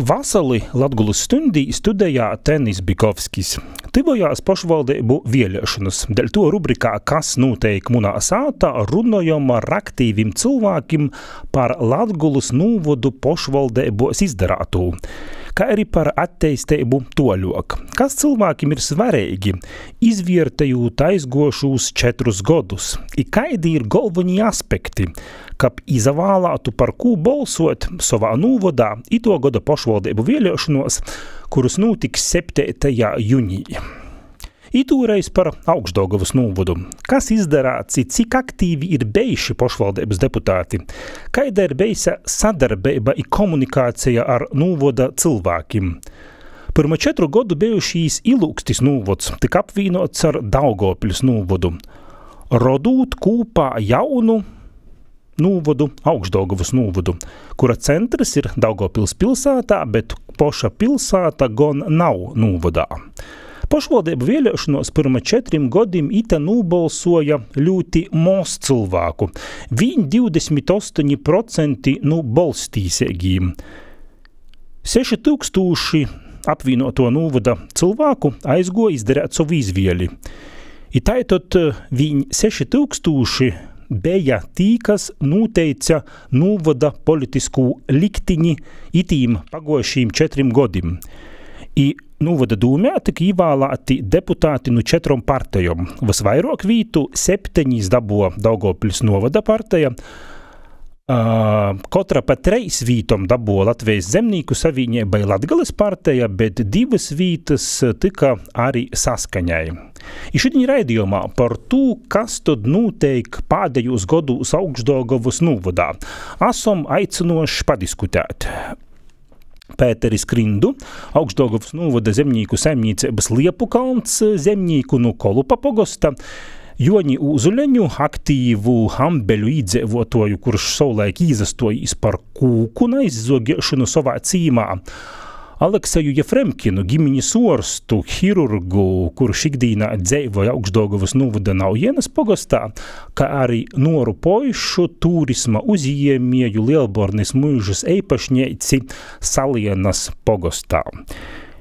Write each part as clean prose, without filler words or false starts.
Vasali Latgulis stundī studējā Tenis Bikovskis. Tivojās pašvaldību vieliešanas. Dēļ to rubrikā Kas noteik munā sātā runojam ar aktīvim cilvēkim par Latgulis nūvodu pašvaldībos izdarātū, kā arī par attīstību toļok. Kas cilvēkim ir svarīgi, izvērtējot aizgošūs 4 gadus, i kaidi ir galvenie aspekti, kap izavālātu par kū balsot savā nūvodā ito gada pašvaldību vieliešanos, kurus notiks 7. jūnijā. Itūreiz par Augšdaugavas nūvodu. Kas izdarāts, cik aktīvi ir bijuši pašvaldības deputāti? Kaida ir bijusi sadarbība i komunikācija ar nūvoda cilvēkiem? Pirma 4 gadu bijušīs Ilūkstis nūvods tika apvienots ar Daugavpils nūvodu. Rodūt kūpā jaunu nūvodu, Augšdaugavas nūvodu, kura centrs ir Daugavpils pilsētā, bet poša pilsēta gan nav nūvodā. Pašvaldību vieliešanos pirma 4 gadiem ite nūbalsoja ļoti maz cilvēku. Viņi 28% nu balstīsēgiem. 6000 apvienoto nūvoda cilvēku aizgoja izdarēt savu izvēli. I tātad viņi 6000 bija tī, kas noteica nūvoda politisku liktini itīm pagojušīm 4 gadiem. I nūvoda dūmē tika ievēlēti deputāti no 4 partijām. Visvairāk vītu 7 dabūja Daugavpils novada partija, katra pa 3 vītom dabūja Latvijas zemnieku savienībai Latgales partija, bet 2 vītas tika arī saskaņai. I šodien raidījumā par to, kas tad noteik pēdējos gados Augšdaugavas novadā, esam aicinoši padiskutēt. Pēteris Krindu, Augšdaugavas novada zemnieku saimniecības Liepukalns zemnieku no Kolupa pogosta, Joni Uzuleņu, aktīvu Ambeļu īdzīvotoju, kurš savulaik izastojīs par kūku aizzogiešanu savā cīmā, Alekseju Jefremkinu, ģimeņas orstu, hirurgu, kurš ikdīnā dzeivoja Augšdaugavas novada Naujienas pogostā, kā arī noru poišu turisma uzījēmieju Lielbornis mūžas eipašnieci Salienas pogostā.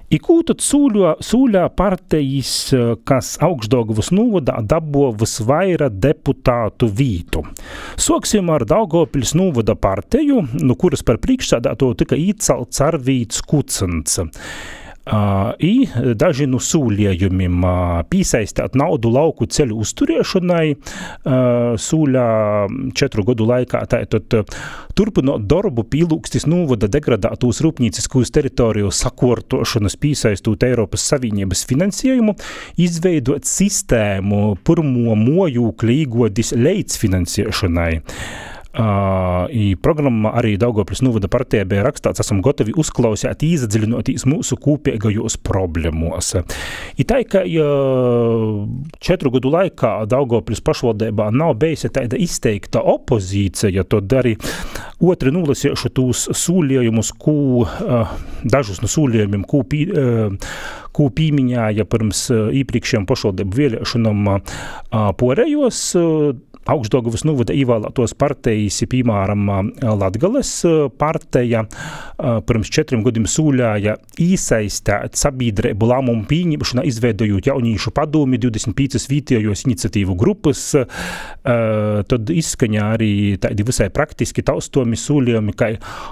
I kū tad sūļā partijas, kas Augšdaugavas novadā dabūja visvaira deputātu vītu. Soksim ar Daugavpils novada partiju, no kuras par priekšsēdētāju tika iecelts Arvīds Kucins. I daži no sūļējumiem pīsaistāt naudu lauku ceļu uzturēšanai sūļā 4 gadu laikā. Tātad turpinot darbu pie Ilūkstis novada degradētos rūpnīciskos teritoriju sakortošanas pīsaistot Eiropas Savienības finansējumu, izveidot sistēmu pirmo mojūkļu īgodis līdzfinansēšanai. I programma arī Daugavpils novada partijā bija rakstāts, esam gatavi uzklausēt, izdziļinoties mūsu kopīgajos problemos. I tā, ka 4 gadu laikā Daugavpils pašvaldībā nav bijusi tāda izteikta opozīcija, tad arī otri nolasiešu tūs sūļējumus, dažus no sūļējumiem, ko pīmiņāja pirms iepriekšējām pašvaldību vieliešanam porējos. Augšdaugavas novada ievēlētos partijas, piemēram, Latgales partija, pirms 4 gadiem sūļāja īsaistēt sabiedrību lēmumu pieņemšanā, izveidojot jaunīšu padomi, 25 vietējos iniciatīvu grupas, tad izskaņā arī tādi visai praktiski taustomi sūļojumi, kā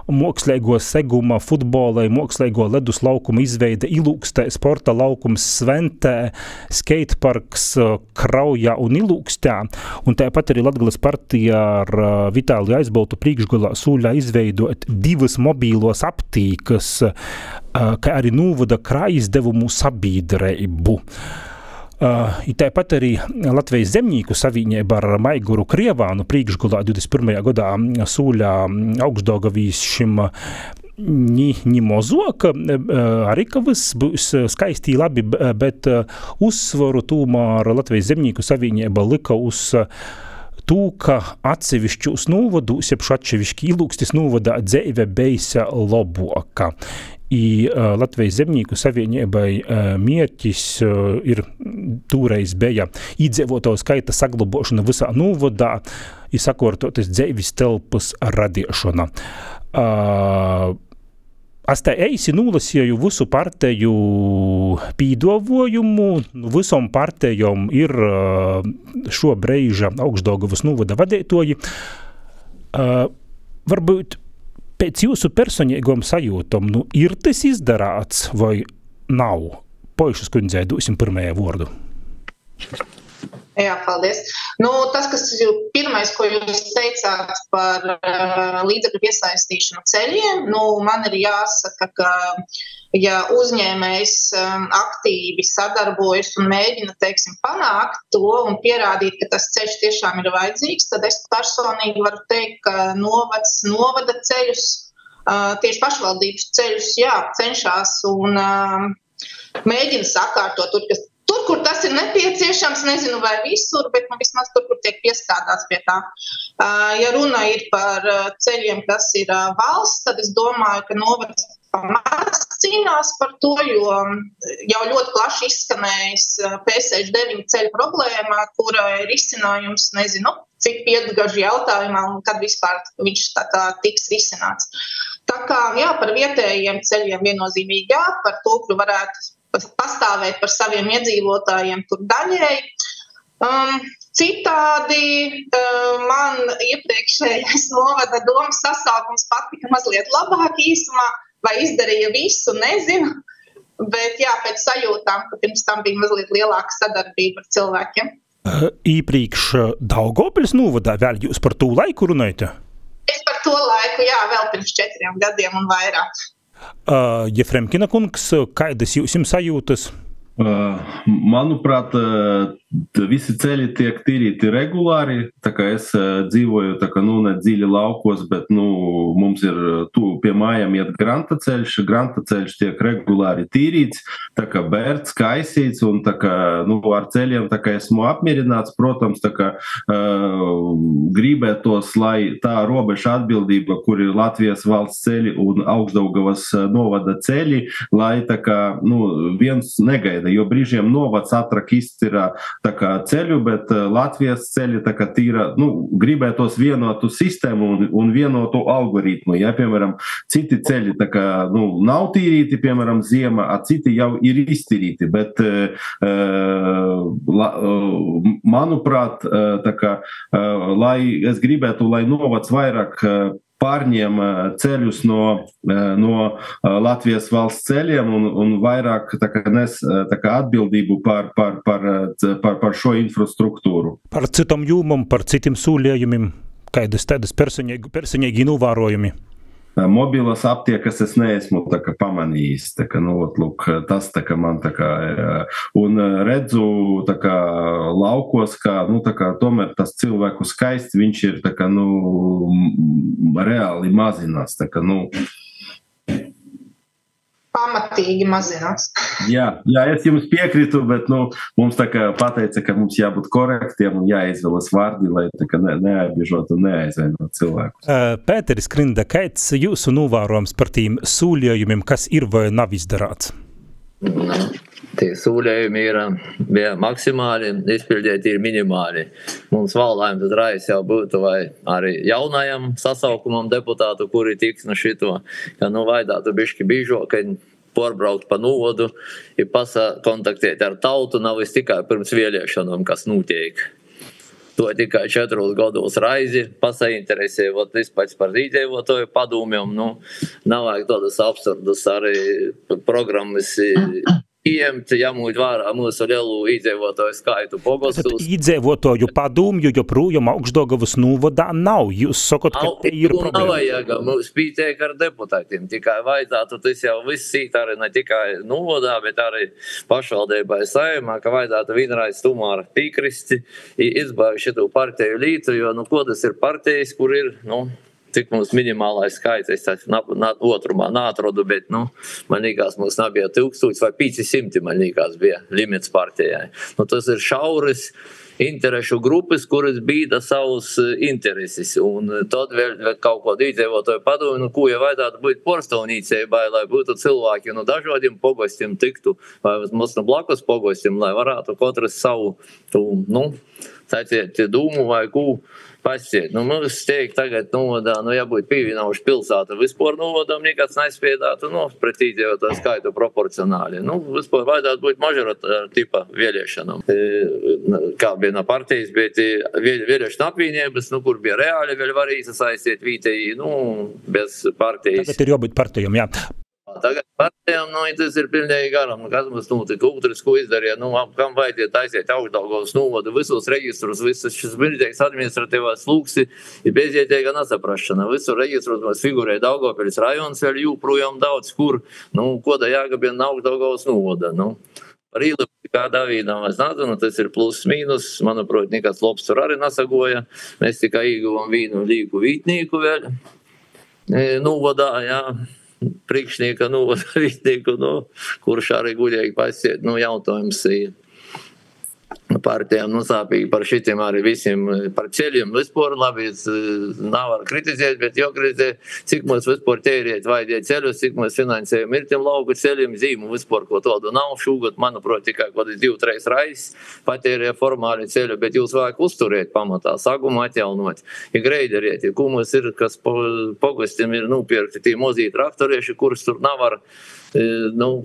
mākslīgo seguma futbolai, mākslīgo ledus laukuma izveida Ilūkstē, sporta laukums Sventē, skateparks Kraujā un Ilūkstē, un tāpat arī Latgales partija ar Vitāliju Aizbaltu priekšgalā sūļā izveidot 2 mobīlos aptīkas, kā arī novada krājizdevumu sabiedrību. I tāpat arī Latvijas zemnieku savienība ar Maiguru Krievānu priekšgalā 21. gadā sūļā Augšdaugavīšim ni mozoka, arī ka viss būs skaistī labi, bet uzsvaru tomēr Latvijas zemnieku savienība lika uz to, ka atsevišķos novados, jeb atsevišķi Ilūkstis novadā dzeive beisa loboka. I Latvijas zemnieku savienībai mērķis ir tūreiz bija iedzīvotāju skaita saglabošana visā novadā, i sakortoties dzeivis telpas radīšana. Es te eisi nūlasēju visu parteju pīdovojumu. Visom partejom ir šo breiža Augšdaugavas novada vadeitoji. Varbūt pēc jūsu personīgom sajūtom, ir tas izdarāts vai nav? Poišas kundzei dosim pirmajā vordu. Jā, paldies. Tas, kas pirmais, ko jūs teicāt par līdzekļu piesaistīšanu ceļiem, man ir jāsaka, ka ja uzņēmējs aktīvi sadarbojas un mēģina, panākt to un pierādīt, ka tas ceļš tiešām ir vajadzīgs, tad es personīgi varu teikt, ka novada ceļus, tieši pašvaldības ceļus, cenšas un mēģina sakārtot tur, kur tas ir nepieciešams, nezinu vai visur, bet vismaz tur, kur tiek piestrādāts pie tā. Ja runa ir par ceļiem, kas ir valsts, tad es domāju, ka novads pamats cīnās par to, jo jau ļoti plaši izskanējis P69 ceļu problēmā, kura ir izcinājums, nezinu, cik pietgažu jautājumā un kad vispār viņš tiks risināts. Tā kā, par vietējiem ceļiem viennozīmīgi par to, kur varētu pastāvēt par saviem iedzīvotājiem tur daļēji. Citādi man iepriekšējais novada domas sasaukums patika mazliet labāk īsumā, vai izdarīja visu, nezinu, bet pēc sajūtām, ka pirms tam bija mazliet lielāka sadarbība ar cilvēkiem. Īpriekš Daugavpils novadā vēl jūs par to laiku runājat? Es par to laiku, vēl pirms 4 gadiem un vairāk. Jefremkina kungs, kādas jums sajūtas? Manuprāt, visi ceļi tiek tīrīti regulāri, tā kā es dzīvoju ne dziļi laukos, bet mums ir pie mājām iet Granta ceļš tiek regulāri tīrīts, tā kā bērts, kaisīts, un tā kā, ar ceļiem tā kā esmu apmierināts, protams, tā kā gribētos, lai tā robeža atbildība, kur ir Latvijas valsts ceļi un Augšdaugavas novada ceļi, lai tā kā, viens negaida, jo brīžiem novads atrak izcirā tā kā ceļu, bet Latvijas ceļi tā kā tīra, gribētos vienotu sistēmu un vienotu algoritmu. Ja, piemēram, citi ceļi tā kā, nav tīrīti, piemēram, ziema, a citi jau ir iztīrīti, bet manuprāt, tā kā, es gribētu, lai novads vairāk pārņem ceļus no Latvijas valsts ceļiem un vairāk nes atbildību par šo infrastruktūru. Par citam jūmam, par citiem sūļējumiem, kādas tādas personīgi novērojumi? Mobilas aptiekas es neesmu pamanījis, tas man un redzu laukos, ka tomēr tas cilvēku skaists, viņš ir reāli mazinās, pamatīgi mazinās. Jā, es jums piekrītu, bet mums pateica, ka mums jābūt korektiem un jāizvēlas vārdi, lai neapbiežot un neaizvainot cilvēkus. Pēteris Krinda, kāds jūsu novērojums par tiem sūļējumiem, kas ir vai nav izdarāts? Tie sūļējumi bija maksimāli, izpildēti ir minimāli. Mums valdājums uzreiz jau būtu vai arī jaunajam sasaukumam deputātu, kuri tiks no šito, ka vajadzētu bišķi bīžo, ka porbraukt pa novadu, ja pasakontaktēt ar tautu, nav es tikai pirms vēlēšanām, kas notiek. To tikai 4 gados raizi pasainteresē, vispēc par iedzīvotāju padomiem, nav vajag tādas absurdas arī programmas iemt, jāmūt vērā mūsu lielu iedzīvotāju skaitu pogostus. Iedzīvotāju padomju joprojām Augšdaugavas novadā nav. Jūs sakot, ka te ir problēma. Nav vajag, mums pītiek ar deputātiem. Tikai vajadzētu, tas jau viss sīt arī ne tikai novadā, bet arī pašvaldībai Saeimā, ka vajadzētu vienreiz tomēr pīkristi izbāvi šitu partiju lītu, jo, ko tas ir partijas, kur ir, cik mums minimālais skaits, es otrumā nāatrodu, bet, man liekas, mums nebija 1000 vai 500, man liekas, bija limits partijai. Tas ir šauris interešu grupas, kuras bīda savus intereses, un tad vēl kaut ko iedzīvotāju padomu, ko jau vajadzētu būt porstāvnīcībai, lai būtu cilvēki no dažādiem pogostiem tiktu, vai mums no blakus pogostiem, lai varētu katrs savu, saciet dūmu vai kū pasciet. Mums teik tagad novadā, jābūt pievienojuši pilsāta. Vispār novadām nekāds nespiedātu, pret iedzīvoto skaitu proporcionāli. Vispār vajadzētu būt mažoritārā tipa vēlēšanām. Kā bija no partijas, bet vēlēšana apvienības, kur bija reāli vēl var iesaistīt vietēji, bez partijas. Tagad ir jābūt partijām, jā. Tagad partijām, tas ir pilnīgi garam. Kas mums notika? Utris, ko izdarīja? Kam vajadzēja taisīt Augšdaugavas novadu, visos reģistrus, visas šis milzīgs administratīvās slūgsi ir bezjēdzīga nesaprašana. Visur reģistrus mums figurēja Daugavpils rajons, vēl jūprojām daudz, kur, koda jāgabien Augšdaugavas novada. Par īli, kā Davīdam, es nezinu, tas ir plus mīnus. Manuprāt, nekas labs tur arī nesagoja. Mēs tikai ieguvam vīnu līku vītnīku vēl novadā, jā. Priekšnieka vītnieku, kurš arī guļēji pasiet, jautājums partijām sāpīgi par šitiem arī visiem par ceļiem. Vispār labi, nav var kritizēt, bet jākritizē, cik mums vispār tērēt vajadzēja ceļus, cik mēs finansējam ir tiem lauku ceļiem, zīmu vispār, ko tādu nav šūgot, manuprāt, tikai kodis 2-3 raizes patērē formāli ceļu, bet jūs vajag uzturēt pamatā, sagumu atjaunot, greideriet, ko mums ir, kas pogastiem ir nupirkti tī mozī traktorieši, kurus tur nav var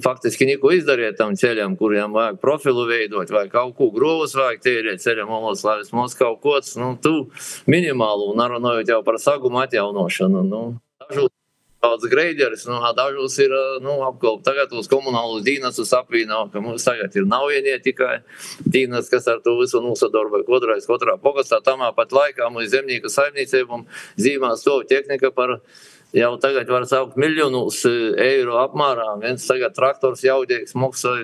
faktiski neko izdarīt tam ceļam, kuriem vajag profilu veidot, vai kaut ko grovus vajag tērēt ceļam, Olaslavis mums kaut kods, tu minimālu, un runājot jau par sagumu atjaunošanu, dažos daudz greideris, dažos ir, apkalp, tagad uz komunālus dīnasus apvīnā, ka mums tagad ir nav vienie tikai dīnas, kas ar to visu nosadarboja katrā pogastā, tamā pat laikā mums zemnieku saimniecībām zīmā stov tehnika par jau tagad var saukt miljonus eiro apmērā. Viens tagad traktors jaudīgs maksāja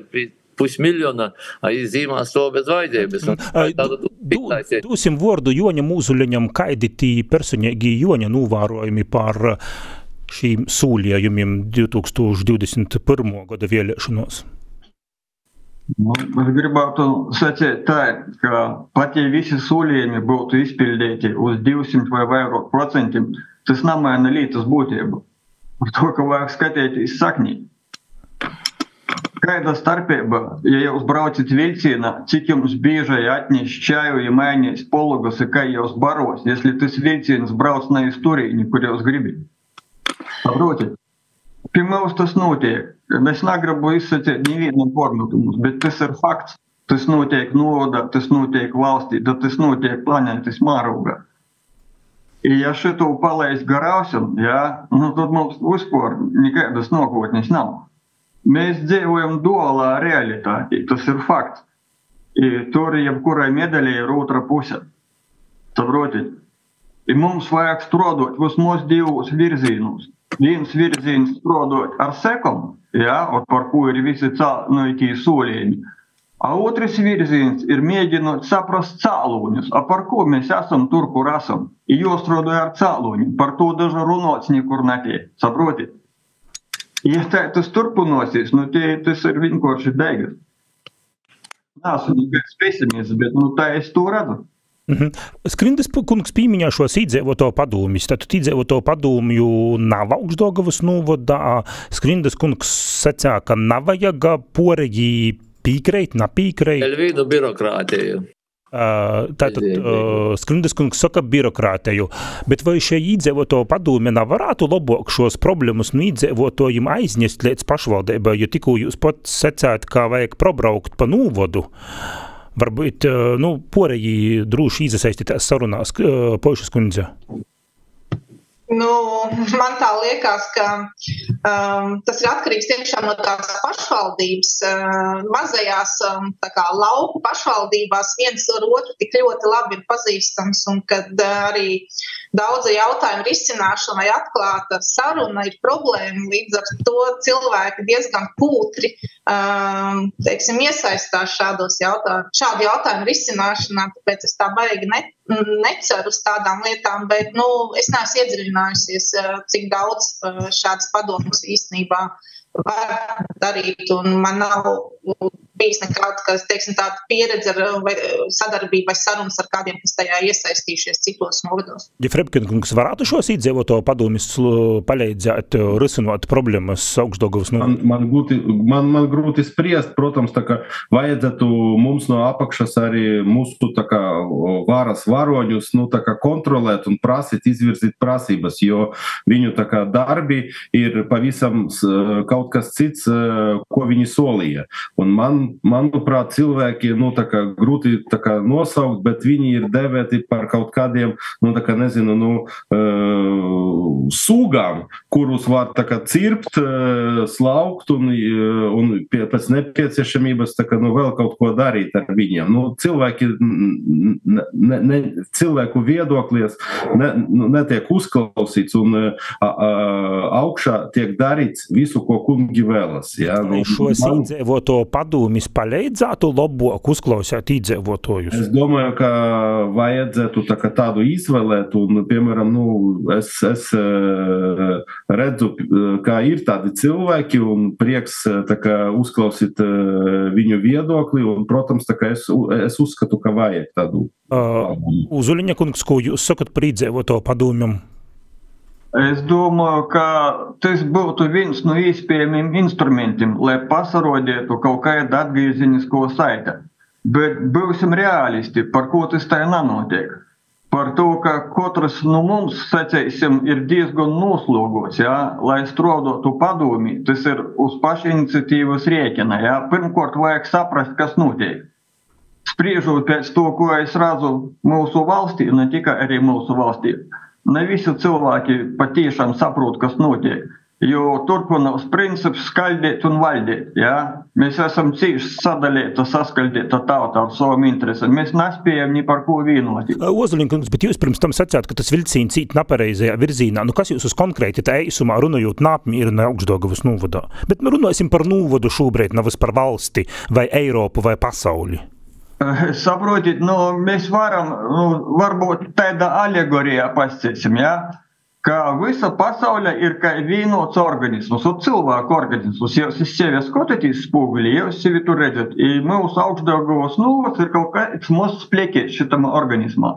pusmiljona, zīmās to bez vajadzības. Dūsim vārdu Joņa Mūzuļaņam, kaidi tī personīgi Joņa novērojumi par šīm sūļējumiem 2021. gada vēlēšanos. Es gribētu sacīt tā, ka pat ja visi sūļējumi būtu izpildīti uz 200 vai vairāk procentiem, tas namaina lietas būtību. Par to, ka vajag skatīties saknī. Kāda starpība, ja jūs braucat vilcienā, cik jums biežai atneš čaju, ja mainīs pologus, kā jūs baros, если tas vilciens brauc na istorīni, kur jūs gribi. Saprotiet? Pie mums tas notiek. Es negribu izsacīt nevienam pornotumus, bet tas ir fakts. Tas notiek novadā, tas notiek valstī, tas notiek planētas mārūgā. Ja šito palaist garausim, tad mums vispār nekādas nākotnes nav. Mēs dzīvojam duālā realitātī, tas ir fakts. Tur jebkurai medaļai ir otra puse. Saprotiet? Mums vajag strādāt vismaz divus virzienus. Viens virziens strādāt ar sekam, par ko ir visi solījumi. A otrs virziens ir mēģinot saprast cēloņus, par ko mēs esam tur, kur esam. Jāstrādā ar cēloņiem, par to daži runāts nekur netiek. Saprotiet? Ja tas turpinosies, tas ir vienkārši beigas. Nāsu nekāds pesimists, bet tā es to redzu. Skrindas kungs pīmiņā šos iedzīvoto padūmis, tad iedzīvoto padūmju nav Augšdaugavas novadā. Skrindas kungs sacā, ka navajag poreģi pīkreit, napīkreit. Elvīdu birokrātiju. Tātad Skrindas kungs saka birokrātiju, bet vai šie iedzīvoto padūmi nevarētu labāk šos problemas no iedzīvotojiem aiznest līdz pašvaldībai, jo tikko jūs pats sacāt, kā vajag probraukt pa novadu? Varbūt, poreji droši iesaistītās sarunās, Poišas kundze. Man tā liekas, ka tas ir atkarīgs tiešām no tās pašvaldības. Mazajās lauku pašvaldībās viens ar otru tik ļoti labi ir pazīstams, un kad arī daudzi jautājumu risināšana vai atklāta saruna ir problēma, līdz ar to cilvēki diezgan pūtri iesaistās šādu jautājumu risināšanā, tāpēc es tā baigi neceru uz tādām lietām, bet es neesmu iedziļinājusies, cik daudz šāds padomus īstenībā var darīt, un man nav bijis nekāda, teiksim, tāda pieredze vai sadarbība vai sarunas ar kādiem, kas tajā iesaistījušies citos novados. Ja Frebkenkungs varētu šos iedzīvoto padomis palīdzēt risinot problēmas Augšdaugavas novadā? Man grūti spriest, protams, tā kā vajadzētu mums no apakšas arī mūsu tā kā varas varoņus, tā kā kontrolēt un prasīt, izvirzīt prasības, jo viņu tā kā darbi ir pavisam kaut kas cits, ko viņi solīja. Un manuprāt, cilvēki, tā kā grūti tā kā nosaukt, bet viņi ir devēti par kaut kādiem, tā kā nezinu, sūgām, kurus var tā kā cirpt, slaukt un pēc nepieciešamības tā kā, vēl kaut ko darīt ar viņiem. Cilvēki, cilvēku viedoklies netiek uzklausīts un augšā tiek darīts visu, ko kungi vēlas. Ja? Šos iedzīvoto padūmis palīdzētu labāk uzklausīt iedzīvotājus? Es domāju, ka vajadzētu tādu izvēlēt, un, piemēram, es redzu, kā ir tādi cilvēki, un prieks tā kā uzklausīt viņu viedokli, un, protams, tā kā es uzskatu, ka vajag tādu. Uzuliņa kungs, ko jūs sakat par iedzīvoto padūmiem? Es domāju, ka tas būtu viens no iespējamiem instrumentiem, lai pasarodētu kaut kādu atgriezenisko saiti. Bet būsim realisti, par ko tas tā nenotiek. Par to, ka katrs no mums, sacīsim, ir diezgan noslogots, ja? Lai strādātu padomī, tas ir uz pašiniciatīvas rēķina. Ja? Pirmkārt, vajag saprast, kas notiek. Spriežot pēc to, ko es redzu mūsu valstī, ne tikai arī mūsu valstī. Ne visi cilvēki patiešām saprot, kas notiek, jo turpinās princips skaldīt un valdīt. Ja? Mēs esam cīši sadalīta, saskaldīta tauta ar savam interesam. Mēs nespējam ni par ko vienot. Ozuliņkungs, bet jūs pirms tam sacījāt, ka tas vilciens īt nepareizajā virzīnā. Kas jūs uz konkrēti tā eisumā runājot nāpmīrina Augšdaugavas novadā? Bet runāsim par novadu šobrīd, nevis par valsti vai Eiropu vai pasauli. Saprotiet, mēs varam, varbūt tāda alegorijā pascēsim, ja? Ka visa pasaule ir kā vienots organismus, un cilvēku organismus. Jūs sevi skatotīs spūgulī, jūs sevi tur redzat, i mūsu Augšdaugavas novads ir kaut kāds mazs plekēts šitam organismā.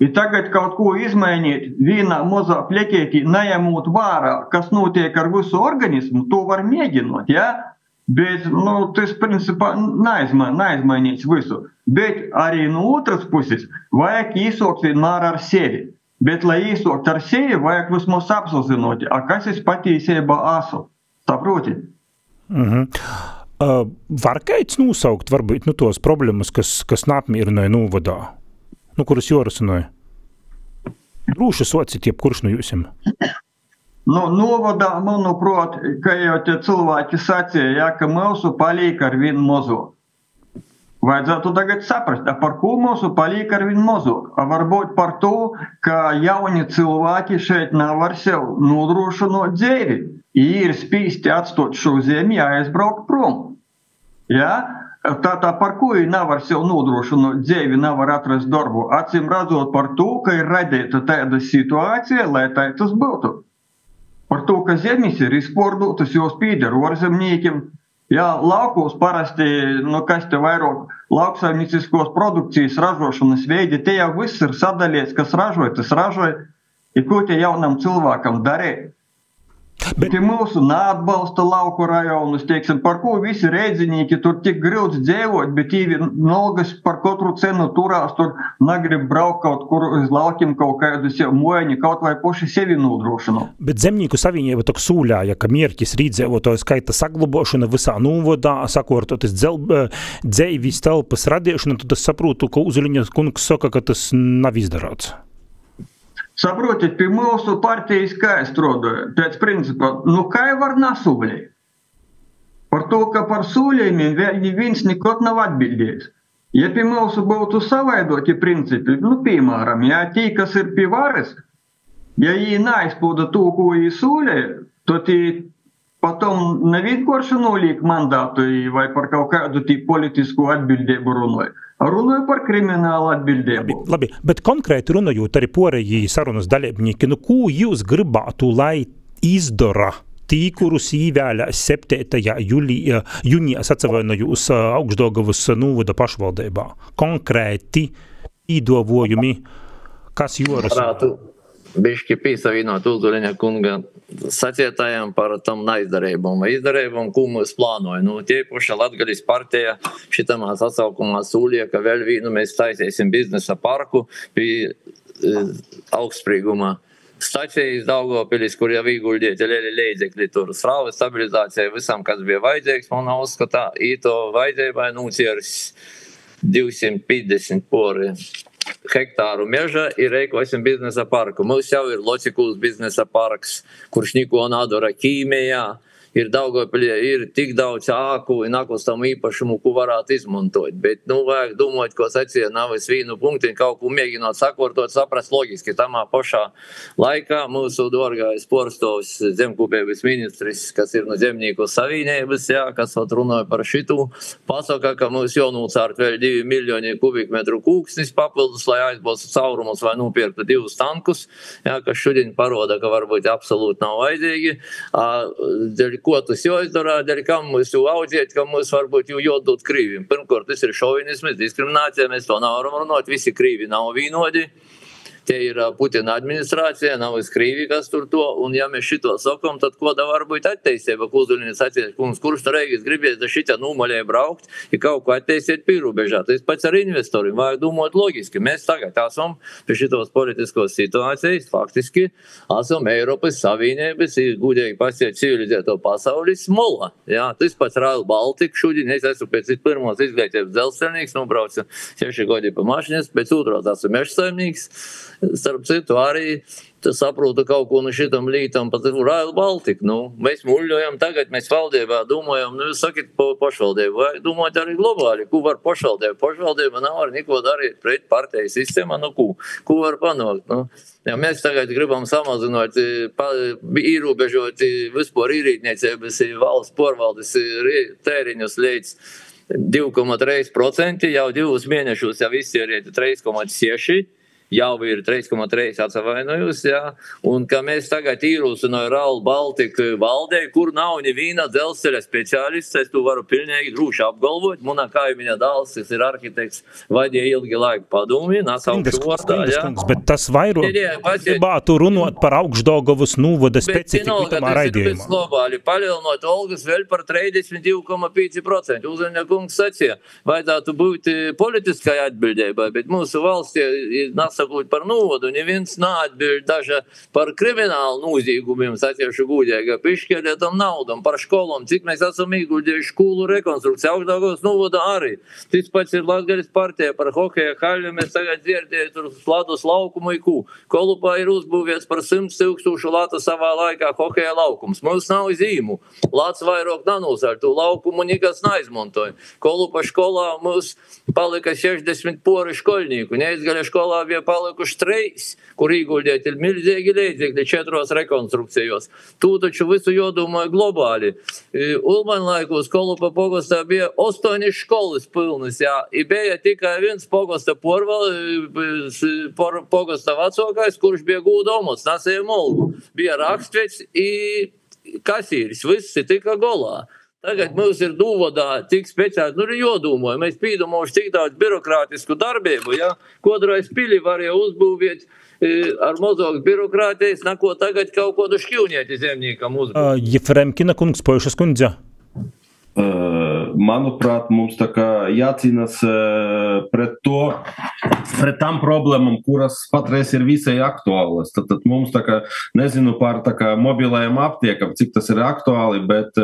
I tagad kaut ko izmainīt vienā mazā plekētī, neņemot vērā, kas notiek ar visu organismu, to var mēģinot, ja? Bet, tas principā neizmainīts visu. Bet arī no otras puses vajag īsākt vienmēr ar sevi. Bet, lai īsākt ar sevi, vajag vismaz apzināt, kas es patiesībā esmu. Saprotiet? Var kāds nosaukt, varbūt, tos problēmas, kas neapmierināja novadā? Kuras jorasināja? Rūši societ, jebkurš no jūsim. Novadā, manuprāt, ka jau tie cilvēki sacīja, ka mūsu palīk ar vien mazāk. Vajadzētu tagad saprast, par ko mūsu palīk ar vien mazāk. Varbūt par to, ka jauni cilvēki šeit nevar sev nodrošināt dzīvi. Ir spīsti atstāt šo zemi, aizbraukt prom. Ja? Tā par ko viņi nevar sev nodrošināt dzīvi, nevar atrast darbu. Acīm redzot par to, ka ir radīta tāda situācija, lai tā tas būtu. Par to, ka zemes ir izpārdotas, jos pīder ārzemniekiem. Jā, laukos parasti, kas te vairāk lauksaimnieciskos produkcijas ražošanas veidi, te jau viss ir sadalīts, kas ražoja, tas ražoja. I ko te jaunam cilvēkam darīt? Bet mūsu neatbalsta lauku rajonus, teiksim, par ko visi rēdzinīki tur tik grūts dzīvot, bet īvi nolgas par katru cenu turās, tur negrib braukt kaut kur uz laukiem kaut kādus mojaņi, kaut vai poši sevi nodrošinu. Bet Zemnieku savienība tok sūļāja, ka mierķis rīdzēvotoju skaita saglabošana visā novadā, sakortoties dzeivis telpas radīšana, tad es saprotu, ka Uzuliņa kungs saka, ka tas nav izdarāts. Saprotiet, pie mūsu partijas kā es strādāju, pēc principa, kā var nasūļēt? Par to, ka par sūļējumiem vēl neviens nekot nav atbildējis. Ja pie mūsu būtu savaidoti principi, piemēram, ja tī, kas ir pie varas, ja viņi neizpilda to, ko viņi sūļēja, tad potom nevienkārši noliek mandātu vai par kaut kādu politisku atbildību runāja. Runāju par kriminālu atbildību. Labi, bet konkrēti runājot arī porējī sarunas dalībnieki, ko jūs gribētu, lai izdara tī, kurus īvēlē 7. jūnijā sacavainojūs Augšdaugavas novada pašvaldībā. Konkrēti īdovojumi, kas joras? Bišķi pīsavinot Uzuliņa kunga sacietājiem par tam neizdarībumu. Izdarībumu, ko mēs plānojam. Tie paša Latgalis partija šitamā sasaukumā sūlīja, ka vēl vīnu mēs taisīsim biznesa parku pie augstsprīgumā stacijas Daugavpilis, kur jau ieguldīti lieli līdzekļi tur srāves stabilizācijai visam, kas bija vajadzīgs. Man uzskatā, īto vajadzībai nūcieris 250 pori hektāru meža ir reikosim biznesa parku. Mums jau ir Locikuls biznesa parks, kurš niko nādora ķīmijā. Ir Daugavpilī, ir tik daudz āku un akustam īpašumu, ko varētu izmantot. Bet, vajag domāt, ko sacīja Navis vīnu punkti, kaut ko mēģināt sakortot, saprast loģiski. Tamā pašā laikā mūsu dorgais porstovs zemkopības ministrs, kas ir no Zemnieku savienības, kas runāja par šitu, pasaka, ka mums jānūcārt vēl 2 miljoni kubikmetru kūksnis papildus, lai aizbalstu caurumus vai nopirktu 2 tankus, kas šodien paroda, ka varbūt absolūti nav vajadzīgi. Ko tas jāizdara, dēļ kam mēs jau audziet, ka mums varbūt jau jādod krīvim. Pirmkārt, tas ir šovinisms, diskriminācija, mēs to nevaram runāt, visi krīvi nav vienodi. Te ir Putina administrācija, nav krīvi, kas tur to, un ja mēs šito sakam, tad koda var būt atteisība, ko Uzuliņas attiec, kurš tur reigas gribēs da šitā numaļai braukt, ja kaut ko atteisiet pīrubežā. Tas pats ar investoriem, vajag domāt loģiski. Mēs tagad esam pie šitos politiskos situācijas, faktiski esam Eiropas Savienības, gudīgi pasiet civilizēto pasaules mola. Tas pats Rail Baltica šodien, es esmu pēc pirmos izglītības dzelzceļnieks, nobraucu 6 gadi pa mašiņas, pēc otrās esmu mežsaimnieks. Starp citu, arī saprotu kaut ko no šitam lītam pat Rail Baltica. Mēs muļļojam tagad, mēs valdībā domājam, jūs sakat pašvaldību, vai domājat arī globāli, ko var pašvaldība? Pašvaldība nav ar neko darīt pret partijas sistēmā, ko var panākt. Ja mēs tagad gribam samazināt, ierobežot vispār īrītniecības valsts porvaldes tēriņus līdz 2,3%, jau 2 mēnešus jau izsierieti 3,6%. Jau ir 3,3 atsavainojus, un ka mēs tagad īrūsinājam Rail Baltica valdē, kur nav neviena dzelzceļa speciālists, es to varu pilnīgi drūši apgalvot. Manā kaimiņa dāls, kas ir arhitekts, vadīja ilgi laiku padomju, nasaukšu vārdā, Bet tas vairo gribētu runāt par Augšdaugavas novada specifiku tamā raidījumā. Bet globāli palielinot algas vēl par 32,5%. Uzuliņa kungs sacīja, vajadzētu būt politiskai atbildībai, bet mūsu valsts ir sakot par novadu, neviens neatbild daža par kriminālu noziegumiem, satiešu gudēga pišķēlētam naudam, par školām, cik mēs esam ieguldījuši skolu rekonstrukciju, Augšdaugavas novada arī. Tas pats ir Latgalis partija par hokeja haļu, mēs tagad dzirdēju tur Ladus laukumu ikū. Kolupā ir uzbūvēts par 100,000 latu savā laikā hokeja laukums. Mums nav zīmu. Lats vairāk nanūsār, tu laukumu nekas neizmantoja. Kolupā skolā mums palika 60 pori škoļnieku. Neizgaļa skolā bija palikuši 3, kur ieguldīt ir milzīgi līdzekļi 4 rekonstrukcijos. Tu taču visu jodomāja globāli. Ulmaņa laikos Kolupā pogostā bija 8 školas pilnas, I bija tikai viens pogosta pogosta vecākais, kurš bija gūdomots, nasēja molgu. Bija rakstveids I kasīris, viss ir tika golā. Tagad mums ir dūvodā tik speciāli, ir jodomāja. Mēs pīdomājuši tik daudz birokrātisku darbību, Kodrais pili var jau uzbūvēt ar mazāk birokrātijas, nako tagad kaut kodu šķivnieti zemniekam uzbūvēt. Jefremkina kungs, Pojušas kundze. Manuprāt, mums tā kā jācīnās pret tām problēmām, kuras patreiz ir visai aktuālas. Tad mums tā kā, nezinu par tā kā mobilajām aptiekam, cik tas ir aktuāli, bet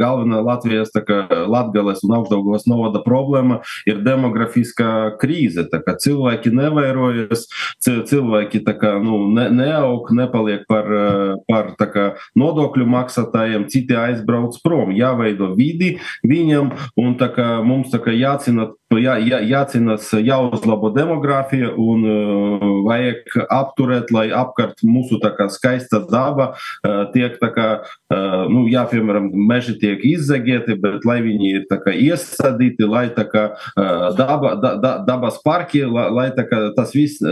galvenā Latvijas tā kā Latgales un Augšdaugavas novada problēma ir demografiskā krīze. Tā kā cilvēki nevairojas, cilvēki tā kā, neaug, nepaliek par tā kā nodokļu maksātājiem, citi aizbrauc prom, jāveido vidi viņam, un tā kā mums tā kā jācīnās jācinas, jāuzlabo demogrāfija un vajag apturēt, lai apkārt mūsu tā kā skaista daba tiek tā kā, piemēram, meži tiek izzegieti, bet lai viņi ir tā kā iesadīti, lai tā kā dabas parki, lai tā kā tas viss,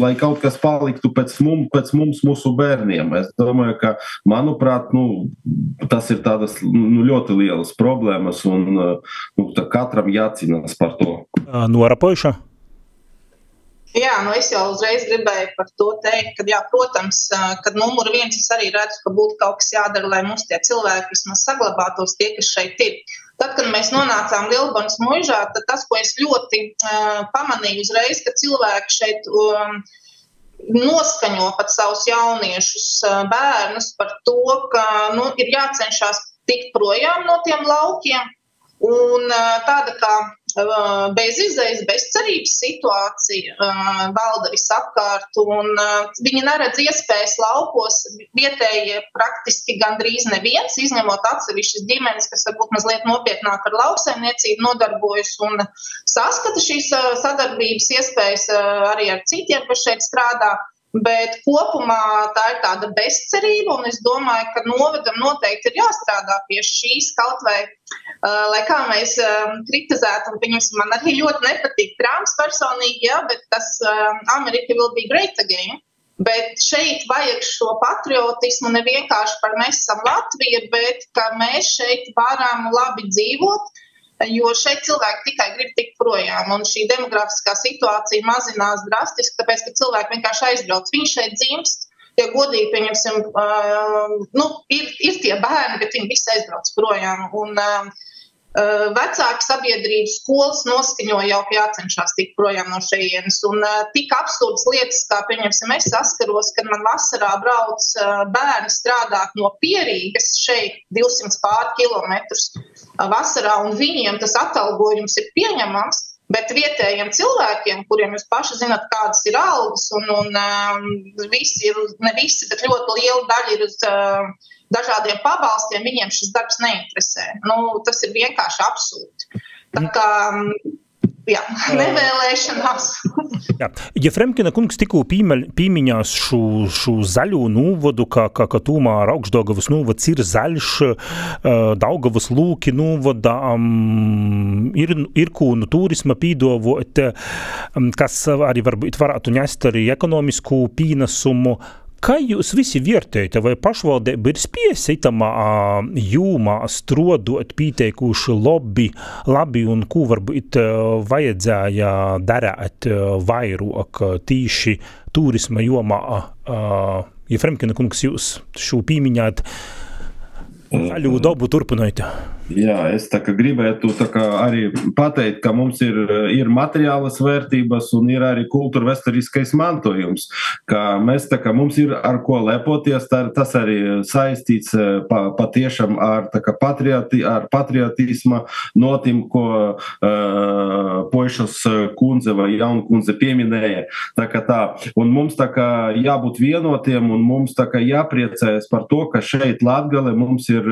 lai kaut kas paliktu pēc mums, mūsu bērniem. Es domāju, ka, manuprāt, tas ir tādas ļoti lielas problēmas un katram jācīnās par to. Nora Poiša? Jā, es jau uzreiz gribēju par to teikt, ka, jā, protams, kad numuru 1 es arī redzu, ka būtu kaut kas jādara, lai mums tie cilvēki vismaz saglabātos, tie, kas šeit ir. Tad, kad mēs nonācām Lielbanas muižā, tad tas, ko es ļoti pamanīju uzreiz, ka cilvēki šeit noskaņo pat savus jauniešus, bērnus par to, ka ir jācenšas tikt projām no tiem laukiem. Un tāda kā bezizējas, bezcerības situācija valda visapkārt, un viņi neredz iespējas laukos, vietējie praktiski gandrīz neviens, izņemot atsevišķas ģimenes, kas varbūt mazliet nopietnāk ar lauksaimniecību nodarbojas un saskata šīs sadarbības iespējas arī ar citiem, kas šeit strādā. Bet kopumā tā ir tāda bezcerība, un es domāju, ka novadam noteikti ir jāstrādā pie šīs kaut vai, lai kā mēs kritizētu, un man arī ļoti nepatīk Trumps personīgi, jā, bet tas America will be great again. Bet šeit vajag šo patriotismu ne vienkārši par mēs esam Latvija, bet ka mēs šeit varam labi dzīvot, jo šeit cilvēki tikai grib tikt projām, un šī demografiskā situācija mazinās drastiski, tāpēc, ka cilvēki vienkārši aizbrauc. Viņi šeit dzimst, ja godīgi, pieņemsim, ir tie bērni, bet viņi visi aizbrauc projām. Un vecāki sabiedrības skolas noskaņo jau, ka jācenšas tikt projām no šejienes. Un tik absurdas lietas, kā, pieņemsim, es saskaros, kad man vasarā brauc bērni strādāt no Pierīgas šeit 200 pār kilometrus vasarā, un viņiem tas atalgojums ir pieņemams, bet vietējiem cilvēkiem, kuriem jūs paši zināt, kādas ir algas, un visi ir, ne visi, bet ļoti liela daļa ir uz dažādiem pabalstiem, viņiem šis darbs neinteresē. Tas ir vienkārši absurdi. Tā kā, jā, nevēlēšanās. Jā. Ja Fremkina kungs tikko pīmiņās šo zaļo nūvodu, ka tūmā Augšdaugavas nūvads ir zaļš, Daugavas lūki nūvoda, ir kūnu turisma pīdovot, kas arī varbūt varētu ņest arī ekonomisku pīnesumu. Kā jūs visi vērtējat, vai pašvaldība ir spiesi itamā jūmā strodot pīteikuši labi un ko varbūt vajadzēja darēt vairāk tīši turisma jomā? Ja Fremkina kungs jūs šo pīmiņāt zaļu dabu turpināt? Jā, es gribētu arī pateikt, ka mums ir materiālas vērtības un ir arī kultūrvēsturiskais mantojums, ka mums ir ar ko lepoties, tas arī saistīts patiešām ar patriotisma notim, ko Poišas kundze vai Jauna kundze pieminēja. Un mums jābūt vienotiem un mums jāpriecājas par to, ka šeit Latgale mums ir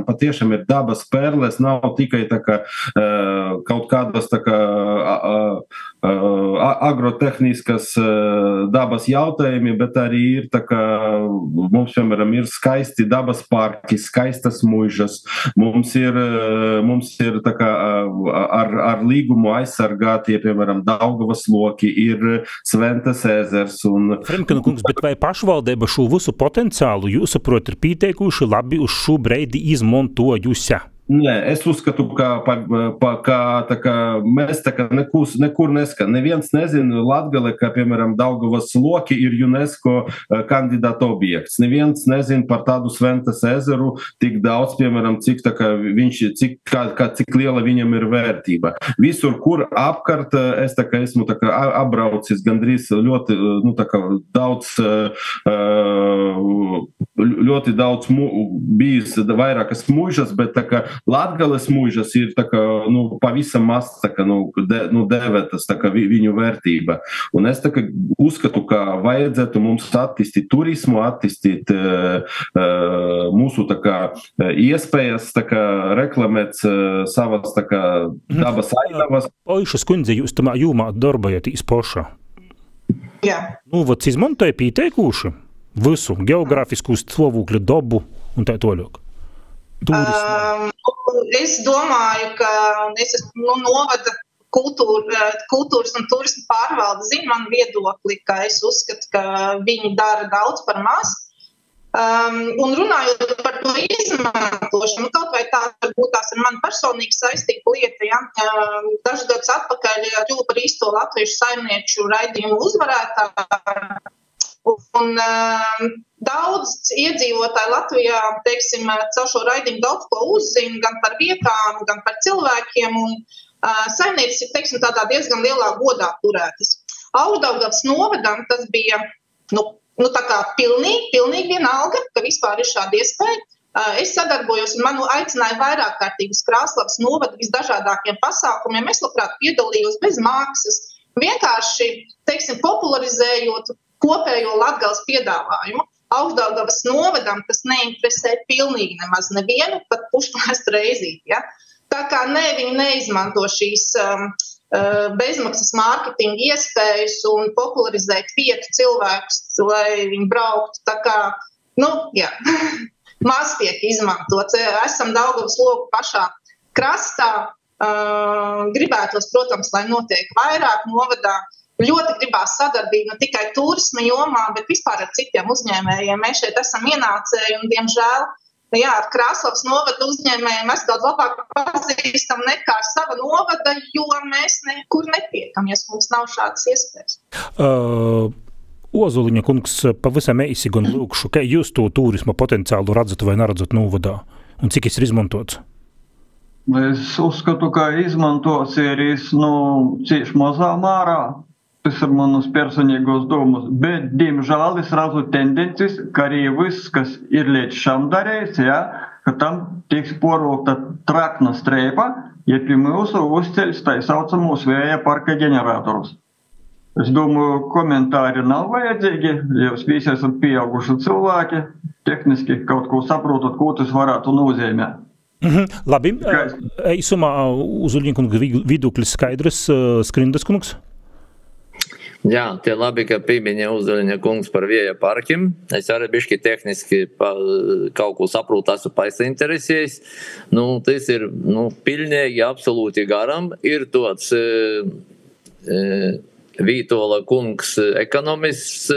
patiešām ir dabas perles, nav tikai kaut kādas agrotehniskas dabas jautājumi, bet arī ir mums, piemēram, ir skaisti dabas parki, skaistas muižas, mums ir ar līgumu aizsargātie, piemēram, Daugavas loki, ir Sventas ezers. Fremkina kungs, bet vai pašvaldība šo visu potenciālu, jūs saprot, ir pīteikuši labi uz šo breidi izmantojusi? Nē, es uzskatu, ka mēs nekur neskan. Neviens nezina Latgale, ka, piemēram, Daugavas loki ir UNESCO kandidāta objekts. Neviens nezina par tādu Sventas ezeru tik daudz, piemēram, cik liela viņam ir vērtība. Visur, kur apkārt, es esmu apbraucis gandrīz ļoti daudz ļoti daudz bijis vairākas muižas, bet tā kā Latgales muižas ir tā kā, pavisam maz, tā kā, devētas, tā kā viņu vērtība. Un es tā kā uzskatu, ka vajadzētu mums attīstīt turismu, attīstīt mūsu tā kā iespējas, tā kā reklamēt savas tā kā dabas ainavas. Oišas kundze, jūs tamā jūmā darbojatīs poša? Jā. Vats izmantoja pīteikuši visu geogrāfisku stāvokli, dabu un tā toļāk? Es domāju, ka es novada kultūras un turismu pārvalde zina man viedokli, ka es uzskatu, ka viņi dara daudz par maz. Un runājot par to izmantošanu, kaut vai tā varbūt tās ir man personīgi saistīta lieta, ja? Dažus gadus atpakaļ kļuvu par īsto latviešu saimnieču raidījumu uzvarētāju. Un daudz iedzīvotāji Latvijā, teiksim, caur šo raidījumu daudz ko uzzina, gan par vietām, gan par cilvēkiem, un saimnieces ir, teiksim, tādā diezgan lielā godā turētas. Augšdaugavas novadam tas bija, tā kā pilnīgi vienalga, ka vispār ir šāda iespēja. Es sadarbojos un manu aicināju vairāk kārtīgi uz Krāslavas novadu visdažādākiem pasākumiem. Es labprāt piedalījos bez maksas, vienkārši, teiksim, popularizējot kopējo Latgales piedāvājumu. Augšdaugavas novadam tas neinteresē pilnīgi nemaz nevienu, pat pušplēstu reizīti. Ja? Tā kā viņi neizmanto šīs bezmaksas mārketinga iespējas un popularizēt vietu cilvēkus, lai viņi brauktu. Tā kā, maz tiek izmantots. Esam Daugavas logu pašā krastā. Gribētos, protams, lai notiek vairāk novadā. Ļoti gribās sadarbību ne tikai turisma jomā, bet vispār ar citiem uzņēmējiem. Mēs šeit esam ienācēji un, diemžēl, ar Krāslavas novada uzņēmējiem mēs daudz labāk pazīstam nekā ar sava novada, jo mēs nekur netiekam, ja mums nav šādas iespējas. Ozuliņa kungs, pavisam īsi gan lūkšu, kā jūs to turisma potenciālu redzat vai neredzat novadā? Un cik ir izmantots? Es uzskatu, ka izmantots ir cieši mazā mārā. Tas ir manas personīgos domas, bet, diemžēl, es redzu tendences, ka arī viss, kas ir līdz šam darīts, ka tam tiks porūkta trakna streipa, ja pie mūsu uzceļas tā saucamos vēja parka ģeneratorus. Es domāju, komentāri nav vajadzīgi, jūs visi esat pieauguši cilvēki, tehniski kaut ko saprotat, ko tas varētu nozīmēt. Labi, īsumā Ozuliņa kunga viduklis skaidrs, Skrindas kungs? Jā, tie labi, ka pieminēja Ozuliņa kungs par vēja parkiem. Es arī bišķi tehniski kaut ko saprotu, esmu painteresējis. Tas ir pilnīgi absolūti garam. Ir tāds Vītola kungs ekonomists,